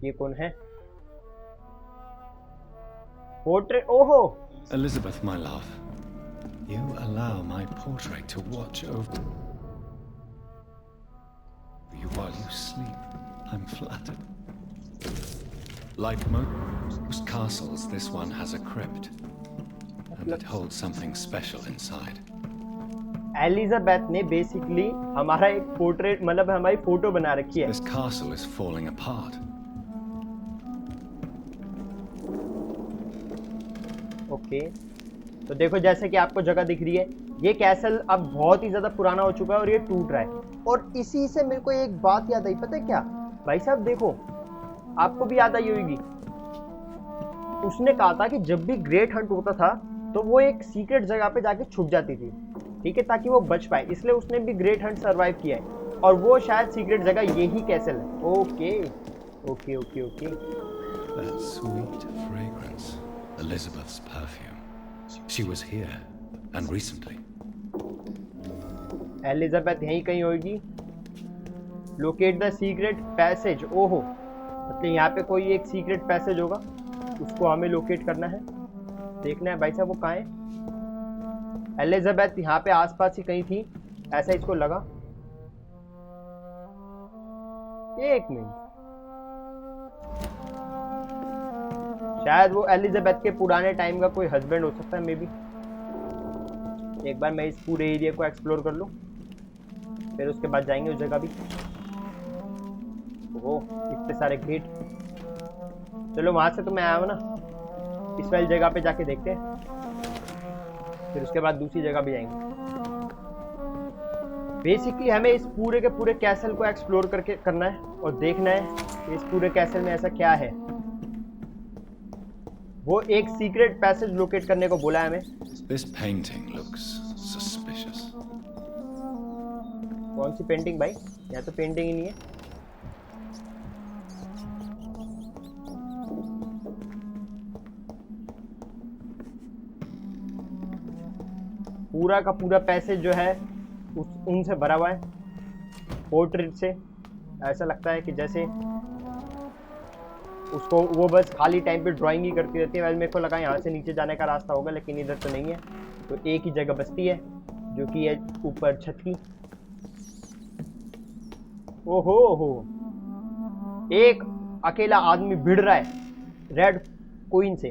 ये कौन है? पोर्ट्रेट। ओहो, Elizabeth, my love, you allow my portrait to watch over you while you sleep. I'm flattered. Like most castles, this one has a crypt, and it holds something special inside. Elizabeth ने basically हमारा एक portrait, मतलब हमारी photo बना रखी है। This castle is falling apart. Okay, तो देखो जैसे कि आपको जगह दिख रही है, ये कैसल अब बहुत ही ज़्यादा पुराना हो चुका है और ये टूट रहा है। और इसी से मेरे को एक बात याद आई, पता है क्या भाई साहब? देखो, आपको भी याद आई होगी, उसने कहा था कि जब भी ग्रेट हंट होता था तो वो एक सीक्रेट जगह पे जाके छुप जाती थी, ठीक है, ताकि वो बच पाए, इसलिए उसने भी ग्रेट हंट सरवाइव किया है, और वो शायद सीक्रेट जगह यही कैसल है। Okay okay okay okay, That sweet fragrance, Elizabeth's perfume. She was here, and recently. Elizabeth यहीं कहीं होगी। Locate the secret passage. ओहो, मतलब यहाँ पे कोई एक सीक्रेट पैसेज होगा, उसको हमें लोकेट करना है, देखना है भाई साहब वो कहाँ है। एलिजाबेथ यहाँ पे आसपास ही कहीं थी, ऐसा इसको लगा। एक मिनट, शायद वो एलिजाबेथ के पुराने टाइम का कोई हस्बैंड हो सकता है मे बी। एक बार मैं इस पूरे एरिया को एक्सप्लोर कर लूं, फिर उसके बाद जाएंगे उस जगह भी। ओह इतने सारे गेट। चलो वहां से तो मैं आया हूं ना, इस वाली जगह पे जाके देखते हैं, फिर उसके बाद दूसरी जगह भी जाएंगे। बेसिकली हमें इस पूरे के पूरे कैसल को एक्सप्लोर करके करना है और देखना है कि इस पूरे कैसल में ऐसा क्या है। वो एक सीक्रेट पैसेज लोकेट करने को बोला है हमें। This painting looks suspicious. कौन सी पेंटिंग भाई? यहाँ तो पेंटिंग ही नहीं है। पूरा का पूरा पैसेज जो है उनसे भरा हुआ है, पोर्ट्रेट से। ऐसा लगता है कि जैसे उसको वो बस खाली टाइम पे ड्राइंग ही करती रहती है। वैसे मेरे को लगा यहाँ से नीचे जाने का रास्ता होगा, लेकिन इधर तो नहीं है। तो एक ही जगह बसती है जो कि है ऊपर छत की। ओहो हो, एक अकेला आदमी भिड़ रहा है रेड क्वीन से।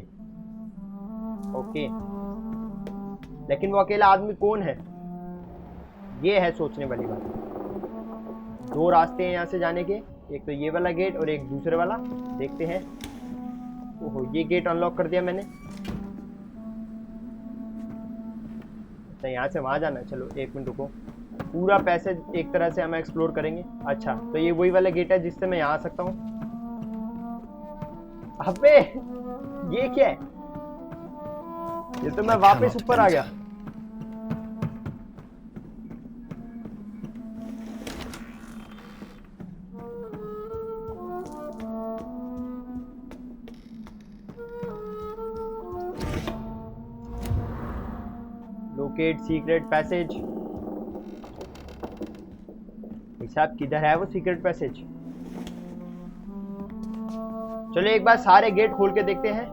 ओके, लेकिन वो अकेला आदमी कौन है, ये है सोचने वाली बात। दो रास्ते हैं यहाँ से जाने के, एक तो ये वाला गेट और एक दूसरे वाला। देखते हैं। ओहो, ये गेट अनलॉक कर दिया मैंने। अच्छा यहाँ से वहां जाना है। चलो एक मिनट रुको, पूरा पैसेज एक तरह से हम एक्सप्लोर करेंगे। अच्छा तो ये वही वाला गेट है जिससे मैं यहाँ आ सकता हूँ। अबे ये क्या है? ये तो मैं वापस ऊपर आ गया। Locate secret passage. साहब किधर है वो सीक्रेट पैसेज? चलो एक बार सारे गेट खोल के देखते हैं।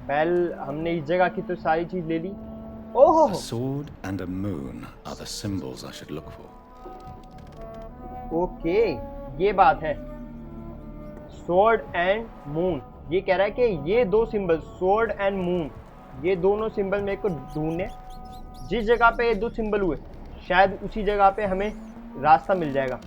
पहले हमने इस जगह की तो सारी चीज ले ली। ओहो, A sword and a moon are the symbols I should look for. Okay ये बात है। स्वॉर्ड एंड मून, ये कह रहा है कि ये दो सिंबल स्वॉर्ड एंड मून, ये दोनों सिंबल मेरे को ढूंढने। जिस जगह पे ये दो सिंबल हुए शायद उसी जगह पे हमें रास्ता मिल जाएगा।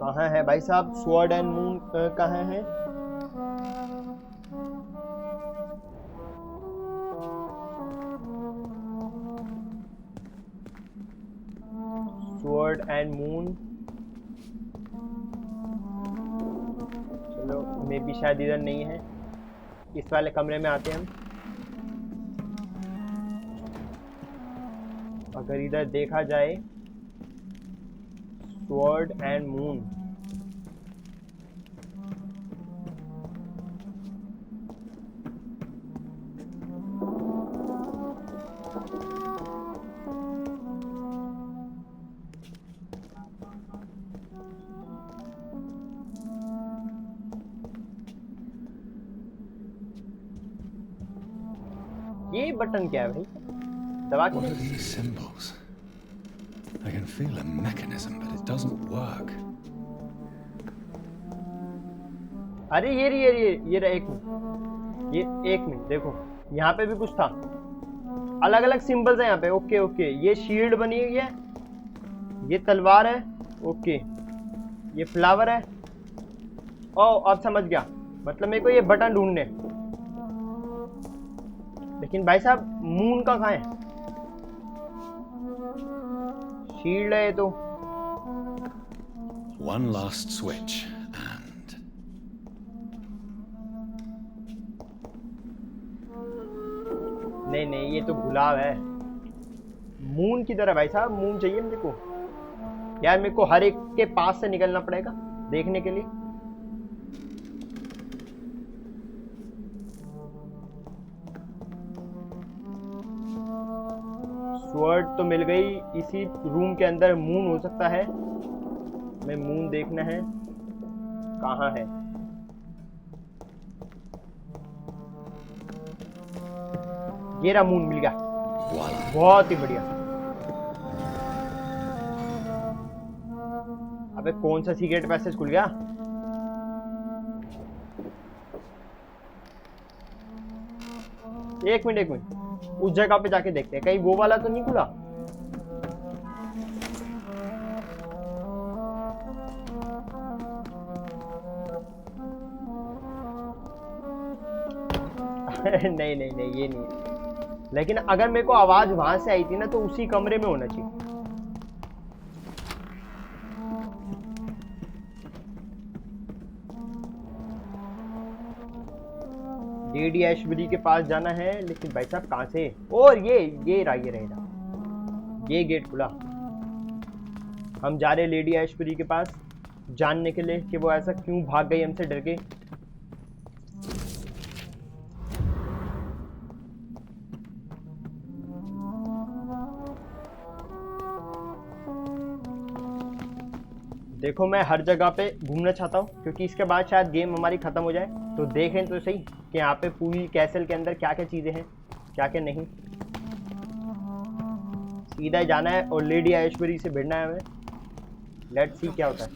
कहाँ है भाई साहब स्वॉर्ड एंड मून? कहाँ है? स्वॉर्ड एंड मून, चलो मे भी शायद इधर नहीं है। इस वाले कमरे में आते हैं हम। अगर इधर देखा जाए स्वॉर्ड एंड मून, ये बटन क्या है भाई? दबा What के। are these symbols? I can feel a mechanism, but it doesn't work. अरे ये रहा। एक मिनट, ये एक मिनट देखो, यहाँ पे भी कुछ था। अलग अलग सिंबल्स हैं यहाँ पे। ओके ओके, ये शील्ड बनी हुई है, ये तलवार है। ओके, ये फ्लावर है। ओ अब समझ गया, मतलब मेरे को ये बटन ढूंढने। लेकिन भाई साहब मून का कहाँ है? शील्ड है ये तो। One last switch and नहीं ये तो गुलाब है। मून की तरह भाई साहब, मून चाहिए मेरे को। यार मेरे को हर एक के पास से निकलना पड़ेगा देखने के लिए। स्वॉर्ड तो मिल गई, इसी रूम के अंदर मून हो सकता है। मैं मून देखना है कहाँ है। ये रहा मून, मिल गया। Voila. बहुत ही बढ़िया। अबे कौन सा सीक्रेट पैसेज खुल गया? एक मिनट, उस जगह पे जाके देखते हैं, कहीं वो वाला तो नहीं खुला? नहीं नहीं नहीं, ये नहीं। लेकिन अगर मेरे को आवाज वहां से आई थी ना, तो उसी कमरे में होना चाहिए। लेडी ऐशबरी के पास जाना है, लेकिन भाई साहब कहां से? और ये रहेगा, ये गेट खुला। हम जा रहे लेडी ऐशबरी के पास जानने के लिए कि वो ऐसा क्यों भाग गई हमसे डर के। देखो मैं हर जगह पे घूमना चाहता हूँ, क्योंकि इसके बाद शायद गेम हमारी ख़त्म हो जाए। तो देखें तो सही कि यहाँ पे पूरी कैसल के अंदर क्या क्या चीज़ें हैं, क्या क्या नहीं। सीधा जाना है और लेडी ऐशबरी से भिड़ना है हमें। लेट्स सी क्या होता है।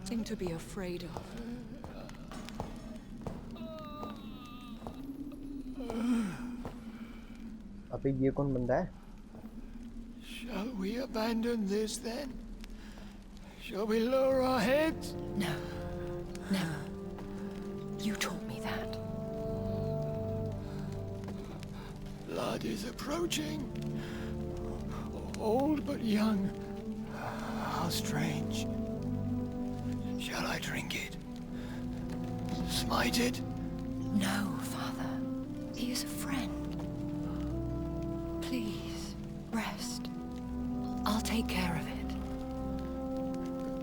Thing to be afraid of. अबे ये कौन बंदा है? Shall we abandon this then? Shall we lower our heads? No, never. You taught me that. Blood is approaching. Old but young. How strange. Shall I drink it? Smite it? No, Father. He is a friend. Please, rest. I'll take care of it.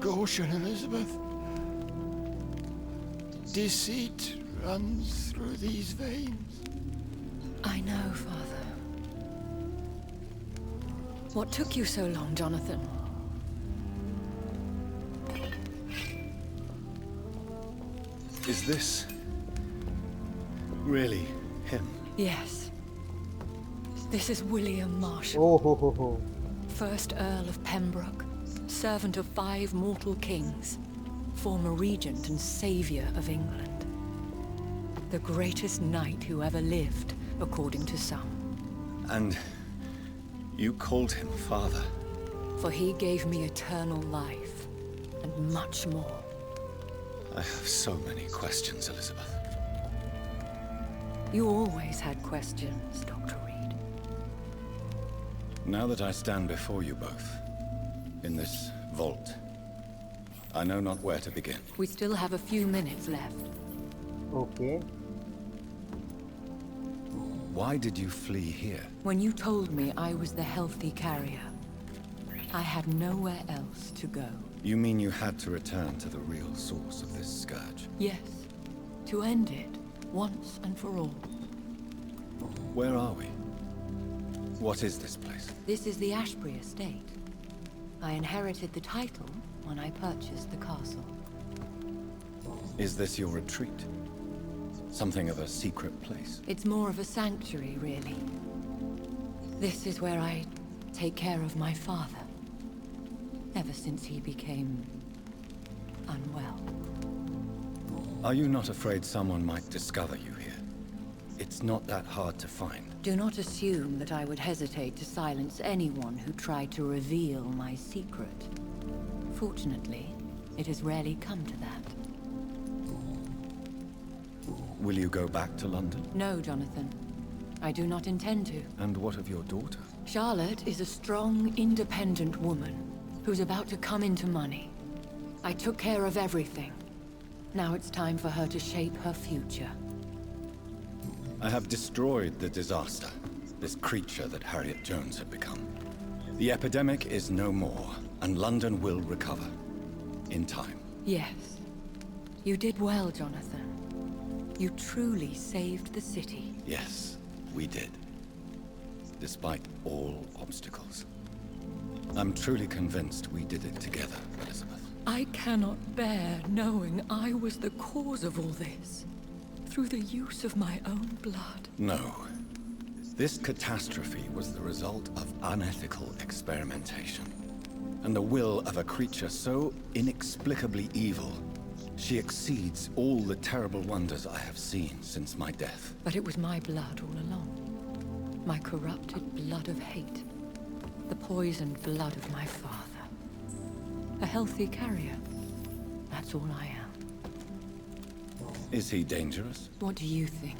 Caution, Elizabeth. Deceit runs through these veins. I know, Father. What took you so long, Jonathan? Is this really him? Yes. This is William Marshall, ओ हो, 1st Earl of Pembroke, servant of 5 mortal kings, former regent and savior of England. The greatest knight who ever lived, according to some. And you called him father? For he gave me eternal life, and much more. I have so many questions, Elizabeth. You always had questions, Dr. Reid. Now that I stand before you both, in this vault, I know not where to begin. We still have a few minutes left. Okay. Why did you flee here? When you told me I was the healthy carrier, I had nowhere else to go. You mean you had to return to the real source of this scourge? Yes, to end it, once and for all. Where are we? What is this place? This is the Ashbury estate. I inherited the title when I purchased the castle. Is this your retreat? Something of a secret place? It's more of a sanctuary, really. This is where I take care of my father. Ever since he became unwell. Are you not afraid someone might discover you here? It's not that hard to find. Do not assume that I would hesitate to silence anyone who tried to reveal my secret. Fortunately, it has rarely come to that. Will you go back to London? No, Jonathan. I do not intend to. And what of your daughter? Charlotte is a strong, independent woman who's about to come into money. I took care of everything. Now it's time for her to shape her future. I have destroyed the disaster, this creature that Harriet Jones had become. The epidemic is no more, and London will recover. In time. Yes. You did well, Jonathan. You truly saved the city. Yes, we did. Despite all obstacles. I'm truly convinced we did it together, Elizabeth. I cannot bear knowing I was the cause of all this. through the use of my own blood. No. This catastrophe was the result of unethical experimentation. And the will of a creature so inexplicably evil, she exceeds all the terrible wonders I have seen since my death. But it was my blood all along. My corrupted blood of hate. The poisoned blood of my father. A healthy carrier. That's all I am. Is he dangerous? What do you think?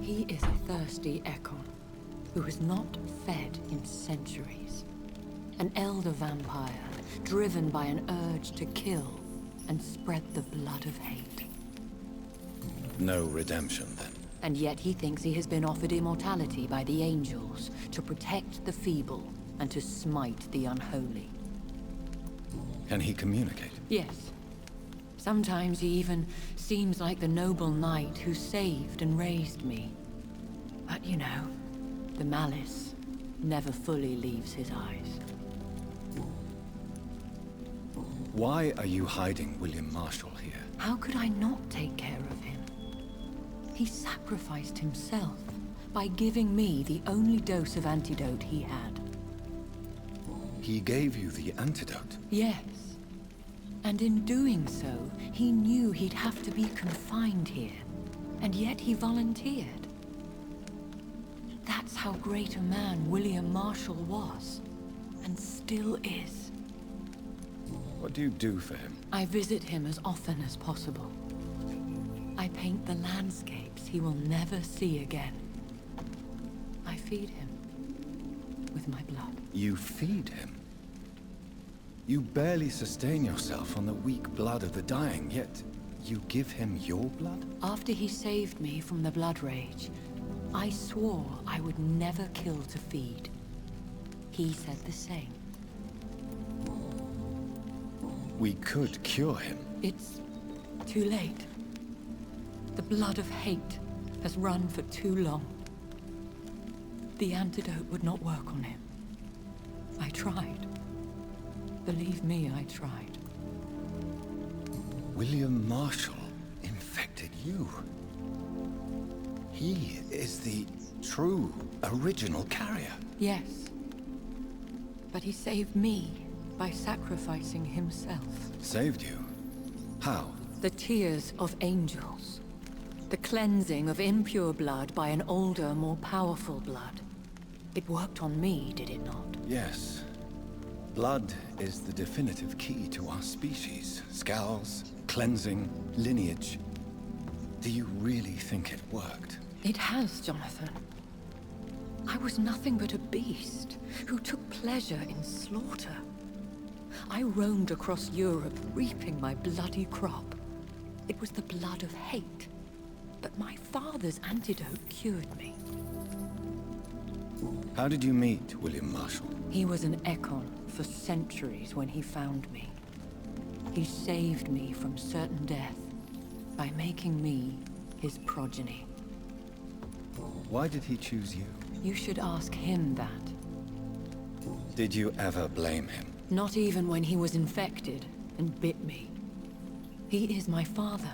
He is a thirsty Ekon, who has not fed in centuries. An elder vampire, driven by an urge to kill and spread the blood of hate. No redemption, then. And yet he thinks he has been offered immortality by the angels to protect the feeble and to smite the unholy. Can he communicate? Yes. Sometimes he even seems like the noble knight who saved and raised me. But you know, the malice never fully leaves his eyes. Why are you hiding William Marshall here? How could I not take care of him? He sacrificed himself by giving me the only dose of antidote he had. He gave you the antidote? Yes. And in doing so, he knew he'd have to be confined here. And yet he volunteered. That's how great a man William Marshall was. And still is. What do you do for him? I visit him as often as possible. I paint the landscapes he will never see again. I feed him with my blood. You feed him? You barely sustain yourself on the weak blood of the dying, yet you give him your blood? After he saved me from the blood rage, I swore I would never kill to feed. He said the same. We could cure him. It's too late. The blood of hate has run for too long. The antidote would not work on him. I tried. Believe me, I tried. William Marshall infected you. He is the true, original carrier. Yes. But he saved me by sacrificing himself. Saved you? How? The tears of angels. The cleansing of impure blood by an older, more powerful blood. It worked on me, did it not? Yes. Blood is the definitive key to our species. Skals, cleansing, lineage. Do you really think it worked? It has, Jonathan. I was nothing but a beast who took pleasure in slaughter. I roamed across Europe, reaping my bloody crop. It was the blood of hate. But my father's antidote cured me. How did you meet William Marshall? He was an Ekon for centuries when he found me. He saved me from certain death by making me his progeny. Why did he choose you? You should ask him that. Did you ever blame him? Not even when he was infected and bit me. He is my father.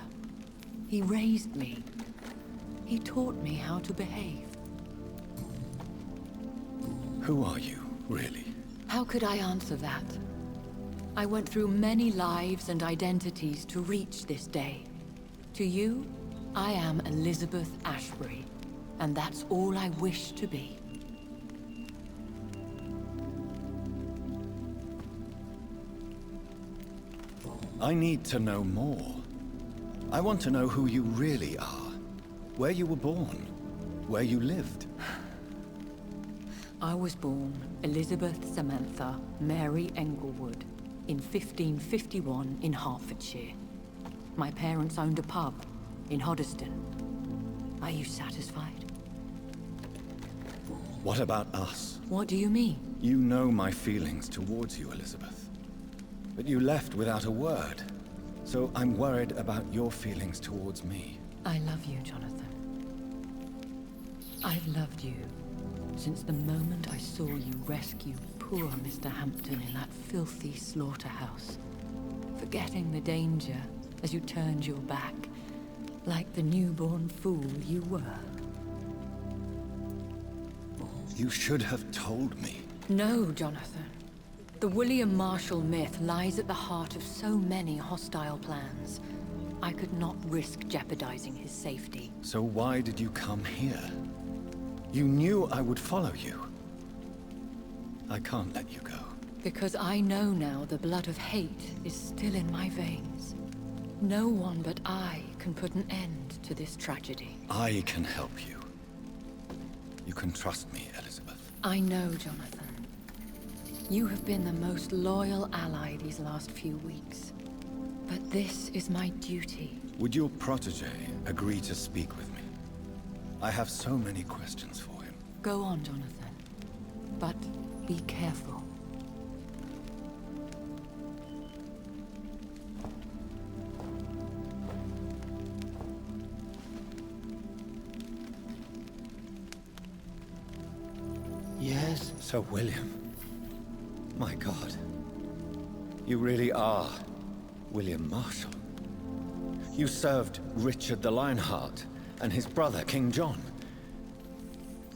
He raised me. He taught me how to behave. Who are you, really? How could I answer that? I went through many lives and identities to reach this day. To you, I am Elizabeth Ashbury, and that's all I wish to be. I need to know more. I want to know who you really are. Where you were born. Where you lived. I was born Elizabeth Samantha Mary Englewood in 1551 in Hertfordshire. My parents owned a pub in Hoddesdon. Are you satisfied? What about us? What do you mean? You know my feelings towards you, Elizabeth. But you left without a word. So I'm worried about your feelings towards me. I love you, Jonathan. I've loved you since the moment I saw you rescue poor Mr. Hampton in that filthy slaughterhouse. Forgetting the danger as you turned your back Like the newborn fool you were. You should have told me. No, Jonathan. The William Marshall myth lies at the heart of so many hostile plans. I could not risk jeopardizing his safety. So why did you come here? You knew I would follow you. I can't let you go. Because I know now the blood of hate is still in my veins. No one but I can put an end to this tragedy. I can help you. You can trust me, Elizabeth. I know, Jonathan. You have been the most loyal ally these last few weeks. But this is my duty. Would your protege agree to speak with me? I have so many questions for him. Go on, Jonathan. But be careful. Yes? Sir William. My God. You really are William Marshall. You served Richard the Lionheart and his brother, King John.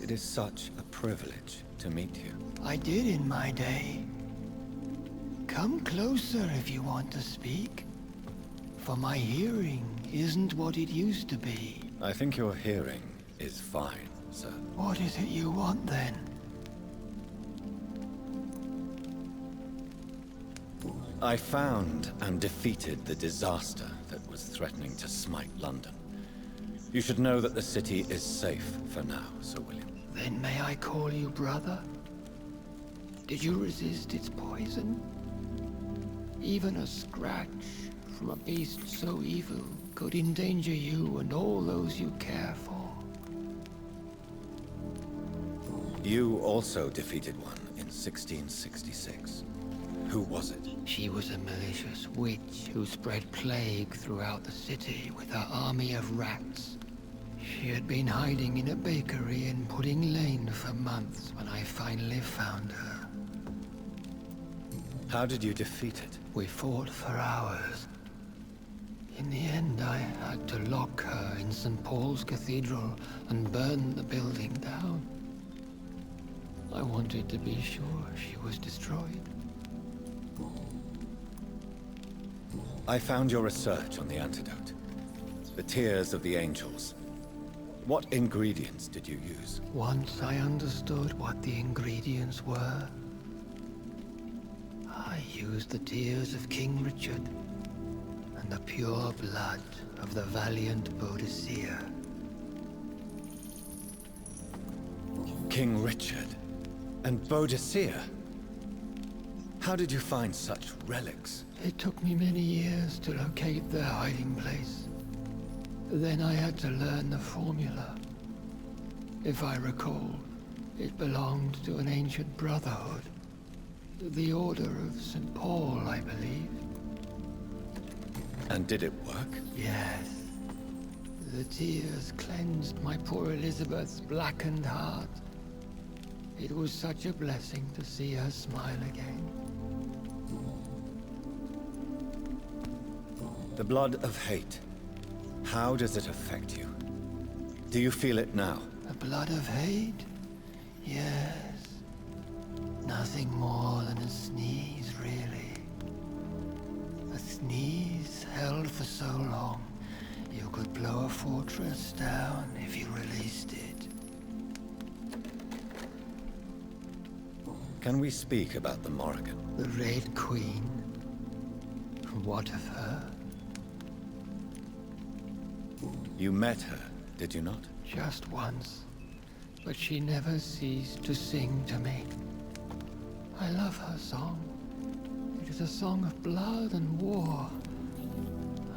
It is such a privilege to meet you. I did in my day. Come closer if you want to speak. For my hearing isn't what it used to be. I think your hearing is fine, sir. What is it you want then? I found and defeated the disaster that was threatening to smite London. You should know that the city is safe for now, Sir William. Then may I call you brother? Did you resist its poison? Even a scratch from a beast so evil could endanger you and all those you care for. You also defeated one in 1666. Who was it? She was a malicious witch who spread plague throughout the city with her army of rats. She had been hiding in a bakery in Pudding Lane for months when I finally found her. How did you defeat it? We fought for hours. In the end, I had to lock her in St. Paul's Cathedral and burn the building down. I wanted to be sure she was destroyed. I found your research on the antidote. The tears of the angels. What ingredients did you use? Once I understood what the ingredients were, I used the tears of King Richard and the pure blood of the valiant Boadicea. King Richard and Boadicea? How did you find such relics? It took me many years to locate their hiding place. Then I had to learn the formula. If I recall, it belonged to an ancient brotherhood. The Order of St. Paul, I believe. And did it work? Yes. The tears cleansed my poor Elizabeth's blackened heart. It was such a blessing to see her smile again. The blood of hate. How does it affect you? Do you feel it now? The blood of hate? Yes. Nothing more than a sneeze, really. A sneeze held for so long, you could blow a fortress down if you released it. Can we speak about the Morrigan? The Red Queen? What of her? You met her, did you not? Just once. But she never ceased to sing to me. I love her song. It is a song of blood and war.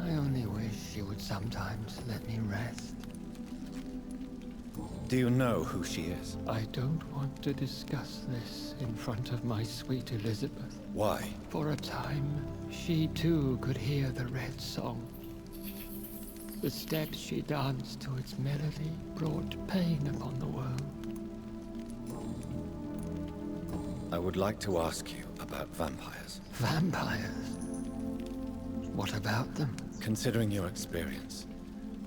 I only wish she would sometimes let me rest. Do you know who she is? I don't want to discuss this in front of my sweet Elizabeth. Why? For a time, she too could hear the Red Song. The steps she danced to its melody brought pain upon the world. I would like to ask you about vampires. Vampires? What about them? Considering your experience,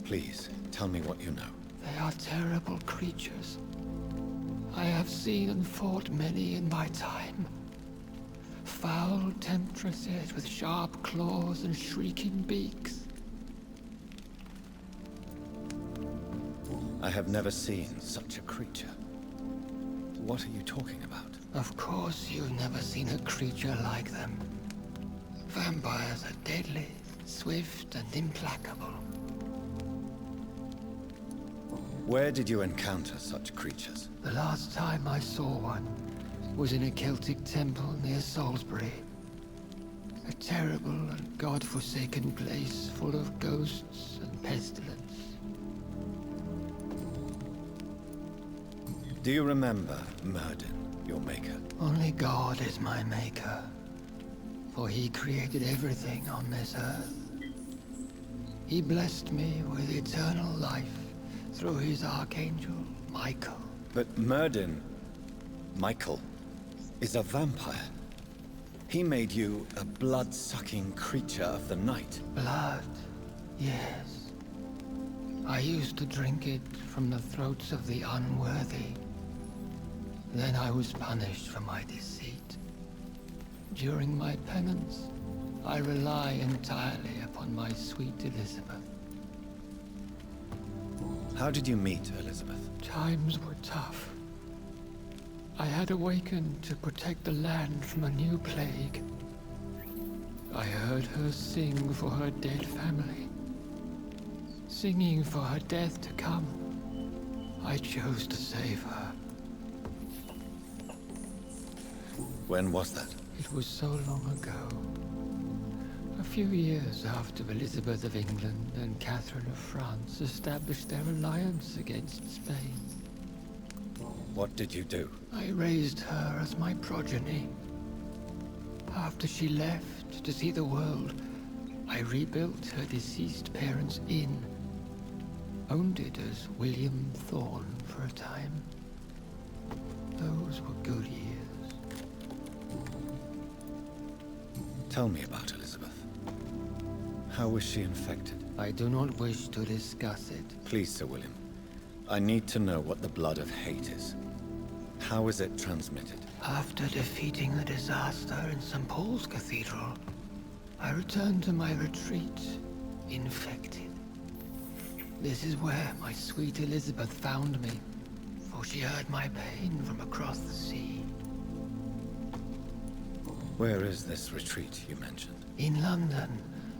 Please, tell me what you know. They are terrible creatures. I have seen and fought many in my time. Foul temptresses with sharp claws and shrieking beaks. I have never seen such a creature. What are you talking about? Of course you've never seen a creature like them. Vampires are deadly, swift and implacable. Where did you encounter such creatures? The last time I saw one was in a Celtic temple near Salisbury. A terrible and god-forsaken place full of ghosts and pestilence. Do you remember Myrddin, your maker? Only God is my maker, for he created everything on this earth. He blessed me with eternal life through his archangel, Michael. But Myrddin, Michael, is a vampire. He made you a blood-sucking creature of the night. Blood, yes. I used to drink it from the throats of the unworthy. Then I was punished for my deceit. During my penance, I rely entirely upon my sweet Elizabeth. How did you meet Elizabeth? Times were tough. I had awakened to protect the land from a new plague. I heard her sing for her dead family. Singing for her death to come, I chose to save her. When was that? It was so long ago. A few years after Elizabeth of England and Catherine of France established their alliance against Spain. What did you do? I raised her as my progeny. After she left to see the world, I rebuilt her deceased parents' inn. Owned it as William Thorne for a time. Those were good years. Tell me about Elizabeth. How was she infected? I do not wish to discuss it. Please, Sir William. I need to know what the blood of hate is. How is it transmitted? After defeating the disaster in St. Paul's Cathedral, I returned to my retreat, infected. This is where my sweet Elizabeth found me, for she heard my pain from across the sea. Where is this retreat you mentioned? In London,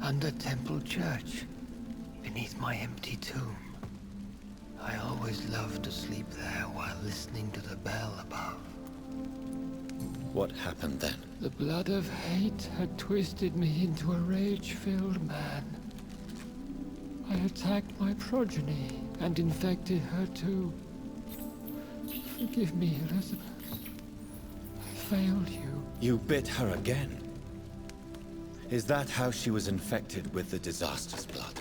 under Temple Church, beneath my empty tomb. I always loved to sleep there while listening to the bell above. What happened then? The blood of hate had twisted me into a rage-filled man. I attacked my progeny and infected her too. Forgive me, Elizabeth. I failed you. You bit her again? Is that how she was infected with the disaster's blood?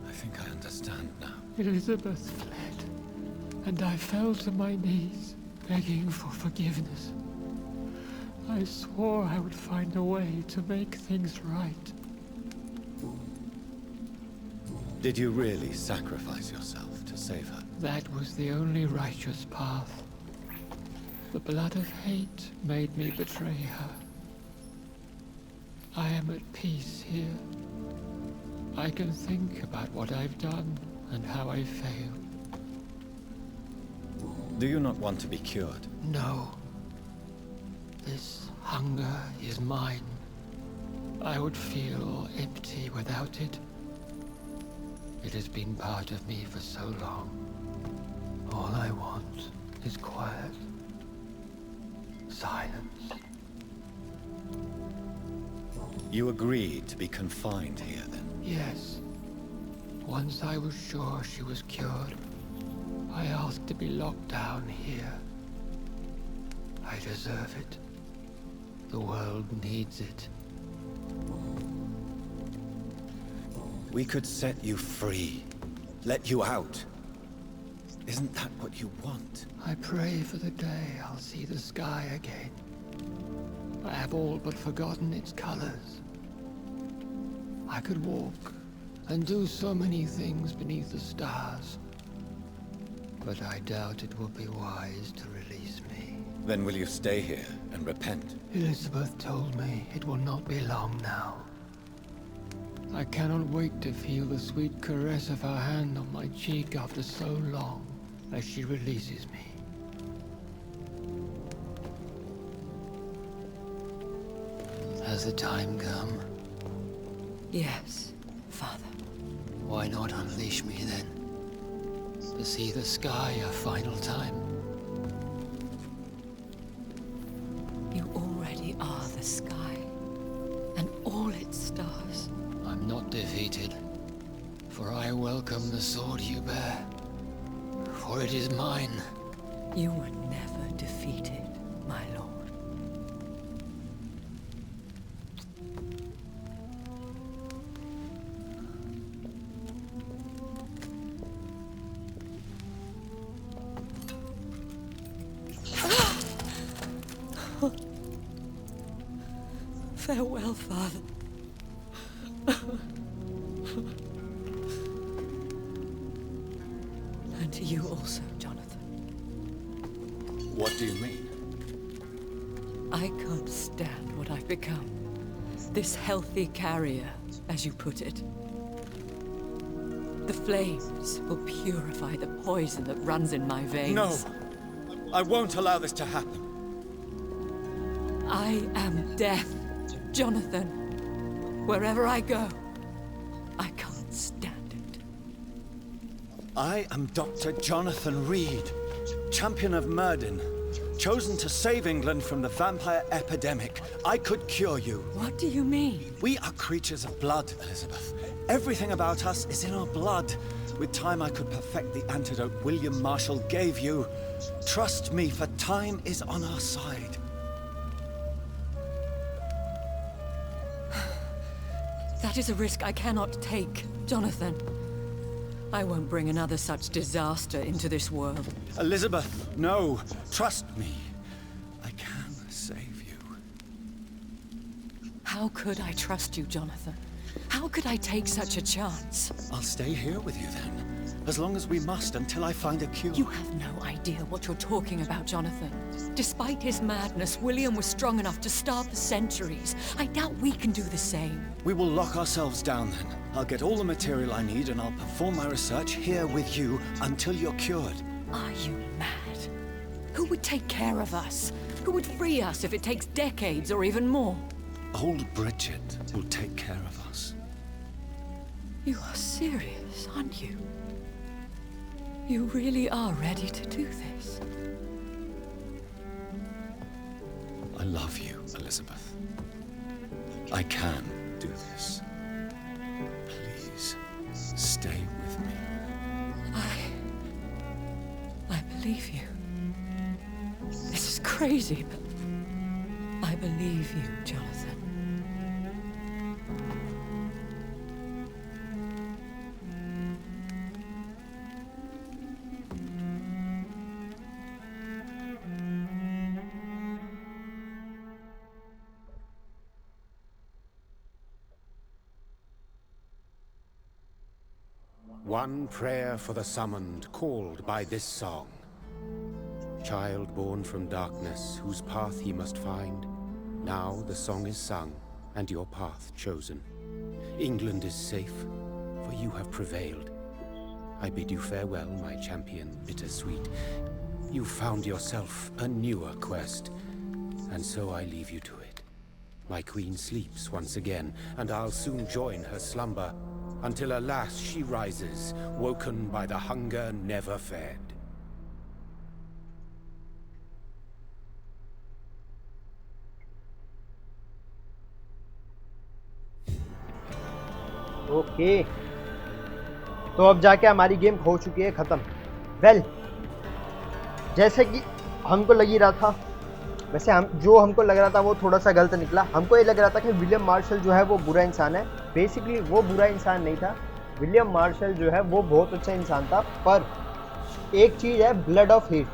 I think I understand now. Elizabeth fled, and I fell to my knees, begging for forgiveness. I swore I would find a way to make things right. Did you really sacrifice yourself to save her? That was the only righteous path. The blood of hate made me betray her. I am at peace here. I can think about what I've done and how I failed. Do you not want to be cured? No. This hunger is mine. I would feel empty without it. It has been part of me for so long. All I want is quiet. Silence. You agreed to be confined here then? Yes. Once I was sure she was cured, I asked to be locked down here. I deserve it. The world needs it. We could set you free. Let you out. Isn't that what you want? I pray for the day I'll see the sky again. I have all but forgotten its colors. I could walk and do so many things beneath the stars. But I doubt it will be wise to release me. Then will you stay here and repent? Elizabeth told me it will not be long now. I cannot wait to feel the sweet caress of her hand on my cheek after so long, as she releases me. Has the time come? Yes, Father. Why not unleash me then? To see the sky a final time. You already are the sky, and all its stars. I'm not defeated, for I welcome the sword you bear, for it is mine. You were never defeated, my lord. Farewell, Father. And to you also, Jonathan. What do you mean? I can't stand what I've become. This healthy carrier, as you put it. The flames will purify the poison that runs in my veins. No! I won't allow this to happen. I am death, Jonathan. Wherever I go, I can't stand it. I am Dr. Jonathan Reid, champion of Myrddin, chosen to save England from the vampire epidemic. I could cure you. What do you mean? We are creatures of blood, Elizabeth. Everything about us is in our blood. With time, I could perfect the antidote William Marshall gave you. Trust me, for time is on our side. That is a risk I cannot take, Jonathan. I won't bring another such disaster into this world. Elizabeth, no. Trust me. I can save you. How could I trust you, Jonathan? How could I take such a chance? I'll stay here with you then. As long as we must, until I find a cure. You have no idea what you're talking about, Jonathan. Despite his madness, William was strong enough to starve for centuries. I doubt we can do the same. We will lock ourselves down then. I'll get all the material I need and I'll perform my research here with you until you're cured. Are you mad? Who would take care of us? Who would free us if it takes decades or even more? Old Bridget will take care of us. You are serious, aren't you? You really are ready to do this? I love you, Elizabeth. I can do this. Please, stay with me. I believe you. This is crazy, but I believe you, Jonathan. One prayer for the summoned, called by this song. Child born from darkness, whose path he must find. Now the song is sung, and your path chosen. England is safe, for you have prevailed. I bid you farewell, my champion, bittersweet. You found yourself a newer quest, and so I leave you to it. My queen sleeps once again, and I'll soon join her slumber, until alas she rises, woken by the hunger never fed. Okay तो अब जाके हमारी game हो चुकी है ख़त्म। Well जैसे कि हमको लग ही रहा था, वैसे हमको लग रहा था वो थोड़ा सा गलत निकला। हमको ये लग रहा था कि विलियम मार्शल जो है वो बुरा इंसान है। बेसिकली वो बुरा इंसान नहीं था, विलियम मार्शल जो है वो बहुत अच्छा इंसान था। पर एक चीज़ है ब्लड ऑफ हेट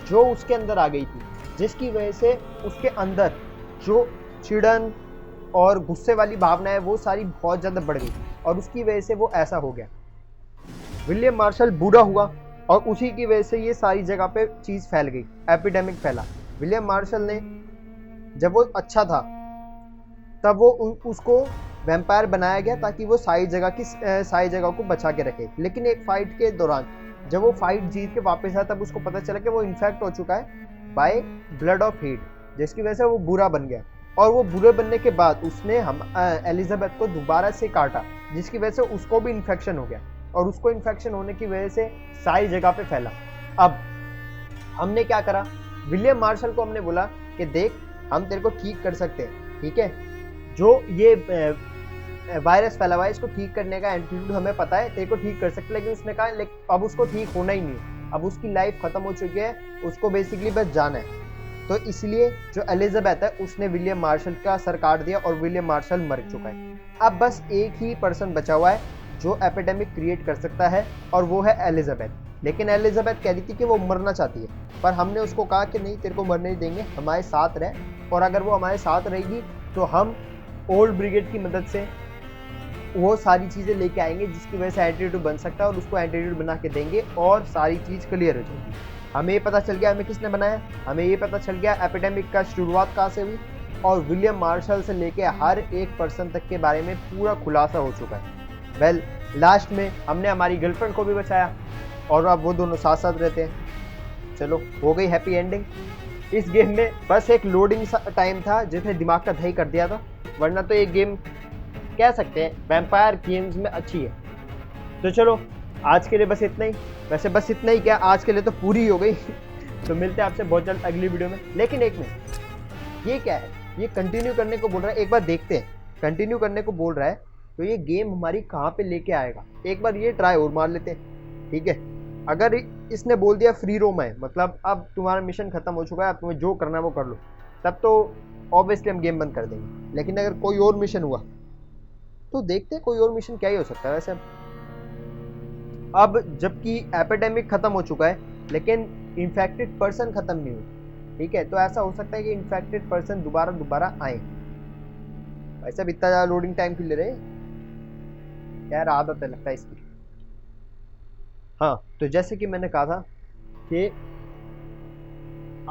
जो उसके अंदर आ गई थी, जिसकी वजह से उसके अंदर जो चिड़न और गुस्से वाली भावना है वो सारी बहुत ज़्यादा बढ़ गई। और उसकी वजह से वो ऐसा हो गया। विलियम मार्शल बूढ़ा हुआ और उसी की वजह से ये सारी जगह पे चीज़ फैल गई, एपिडेमिक फैला। विलियम मार्शल ने जब वो अच्छा था तब वो उसको वैम्पायर बनाया गया ताकि वो सारी जगह को बचा के रखे। लेकिन एक फाइट के दौरान जब वो फाइट जीत के वापस आया तब उसको पता चला कि वो इन्फेक्ट हो चुका है बाय ब्लड ऑफ हीड, जिसकी वजह से वो बुरा बन गया। और वो बुरे बनने के बाद उसने एलिजाबेथ को दोबारा से काटा, जिसकी वजह से उसको भी इन्फेक्शन हो गया और उसको इन्फेक्शन होने की वजह से सारी जगह पे फैला। अब हमने क्या करा, विलियम मार्शल को हमने बोला कि देख हम तेरे को ठीक कर सकते हैं, ठीक है, जो ये वायरस फैला हुआ है इसको ठीक करने का एंटीट्यूड हमें पता है, तेरे को ठीक कर सकते। लेकिन उसने कहा लेकिन अब उसको ठीक होना ही नहीं, अब उसकी लाइफ खत्म हो चुकी है, उसको बेसिकली बस जाना है। तो इसलिए जो एलिजाबेथ है उसने विलियम मार्शल का सर काट दिया और विलियम मार्शल मर चुका है। अब बस एक ही पर्सन बचा हुआ है जो एपिडेमिक क्रिएट कर सकता है और वो है एलिजाबेथ। लेकिन एलिजाबेथ कह रही थी कि वो मरना चाहती है, पर हमने उसको कहा कि नहीं तेरे को मरने नहीं देंगे, हमारे साथ रह, और अगर वो हमारे साथ रहेगी तो हम ओल्ड ब्रिगेड की मदद से वो सारी चीज़ें लेके आएंगे जिसकी वजह से एंटीट्यूड बन सकता है और उसको एंटीट्यूड बना के देंगे और सारी चीज़ क्लियर हो जाएगी। हमें ये पता चल गया हमें किसने बनाया, हमें ये पता चल गया एपिडेमिक का शुरुआत कहाँ से हुई, और विलियम मार्शल से लेके हर एक पर्सन तक के बारे में पूरा खुलासा हो चुका है। वेल लास्ट में हमने हमारी गर्लफ्रेंड को भी बचाया और अब वो दोनों साथ साथ रहते हैं। चलो हो गई हैप्पी एंडिंग। इस गेम में बस एक लोडिंग टाइम था जिसने दिमाग का दही कर दिया था, वरना तो ये गेम कह सकते हैं वैम्पायर गेम्स में अच्छी है। तो चलो आज के लिए बस इतना ही, वैसे बस इतना ही क्या आज के लिए तो पूरी हो गई। तो मिलते हैं आपसे बहुत जल्द अगली वीडियो में। लेकिन एक मिनट, ये क्या है, ये कंटिन्यू करने को बोल रहा है, एक बार देखते हैं। कंटिन्यू करने को बोल रहा है तो ये गेम हमारी कहाँ पे लेके आएगा, एक बार ये ट्राई और मार लेते हैं, ठीक है। अगर इसने बोल दिया फ्री रोम है, मतलब अब तुम्हारा मिशन खत्म हो चुका है, अब तुम्हें जो करना है वो कर लो, तब तो ऑब्वियसली हम गेम बंद कर देंगे। लेकिन अगर कोई और मिशन हुआ तो देखते हैं कोई और मिशन क्या ही हो सकता है। वैसे अब जबकि एपिडेमिक खत्म हो चुका है लेकिन इन्फेक्टेड पर्सन खत्म नहीं हुई, ठीक है, तो ऐसा हो सकता है कि इन्फेक्टेड पर्सन दोबारा आए। वैसे भी इतना ज़्यादा लोडिंग टाइम क्यों ले रहे, यार आदत है लगता है इसकी। हाँ तो जैसे कि मैंने कहा था कि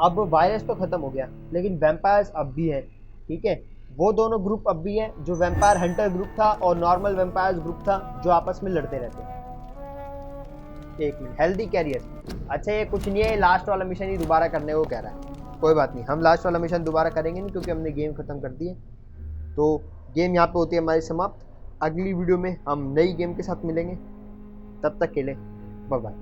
अब वायरस तो खत्म हो गया लेकिन वैम्पायर्स अब भी हैं, ठीक है। वो दोनों ग्रुप अब भी हैं जो वैम्पायर हंटर ग्रुप था और नॉर्मल वैम्पायर्स ग्रुप था जो आपस में लड़ते रहते हैं। एक मिनट, हेल्दी कैरियर, अच्छा ये कुछ नहीं है, लास्ट वाला मिशन ही दोबारा करने को कह रहा है। कोई बात नहीं, हम लास्ट वाला मिशन दोबारा करेंगे नहीं क्योंकि हमने गेम खत्म कर दी है। तो गेम यहाँ पे होती है हमारी समाप्त। अगली वीडियो में हम नई गेम के साथ मिलेंगे, तब तक के लिए बाय बाय।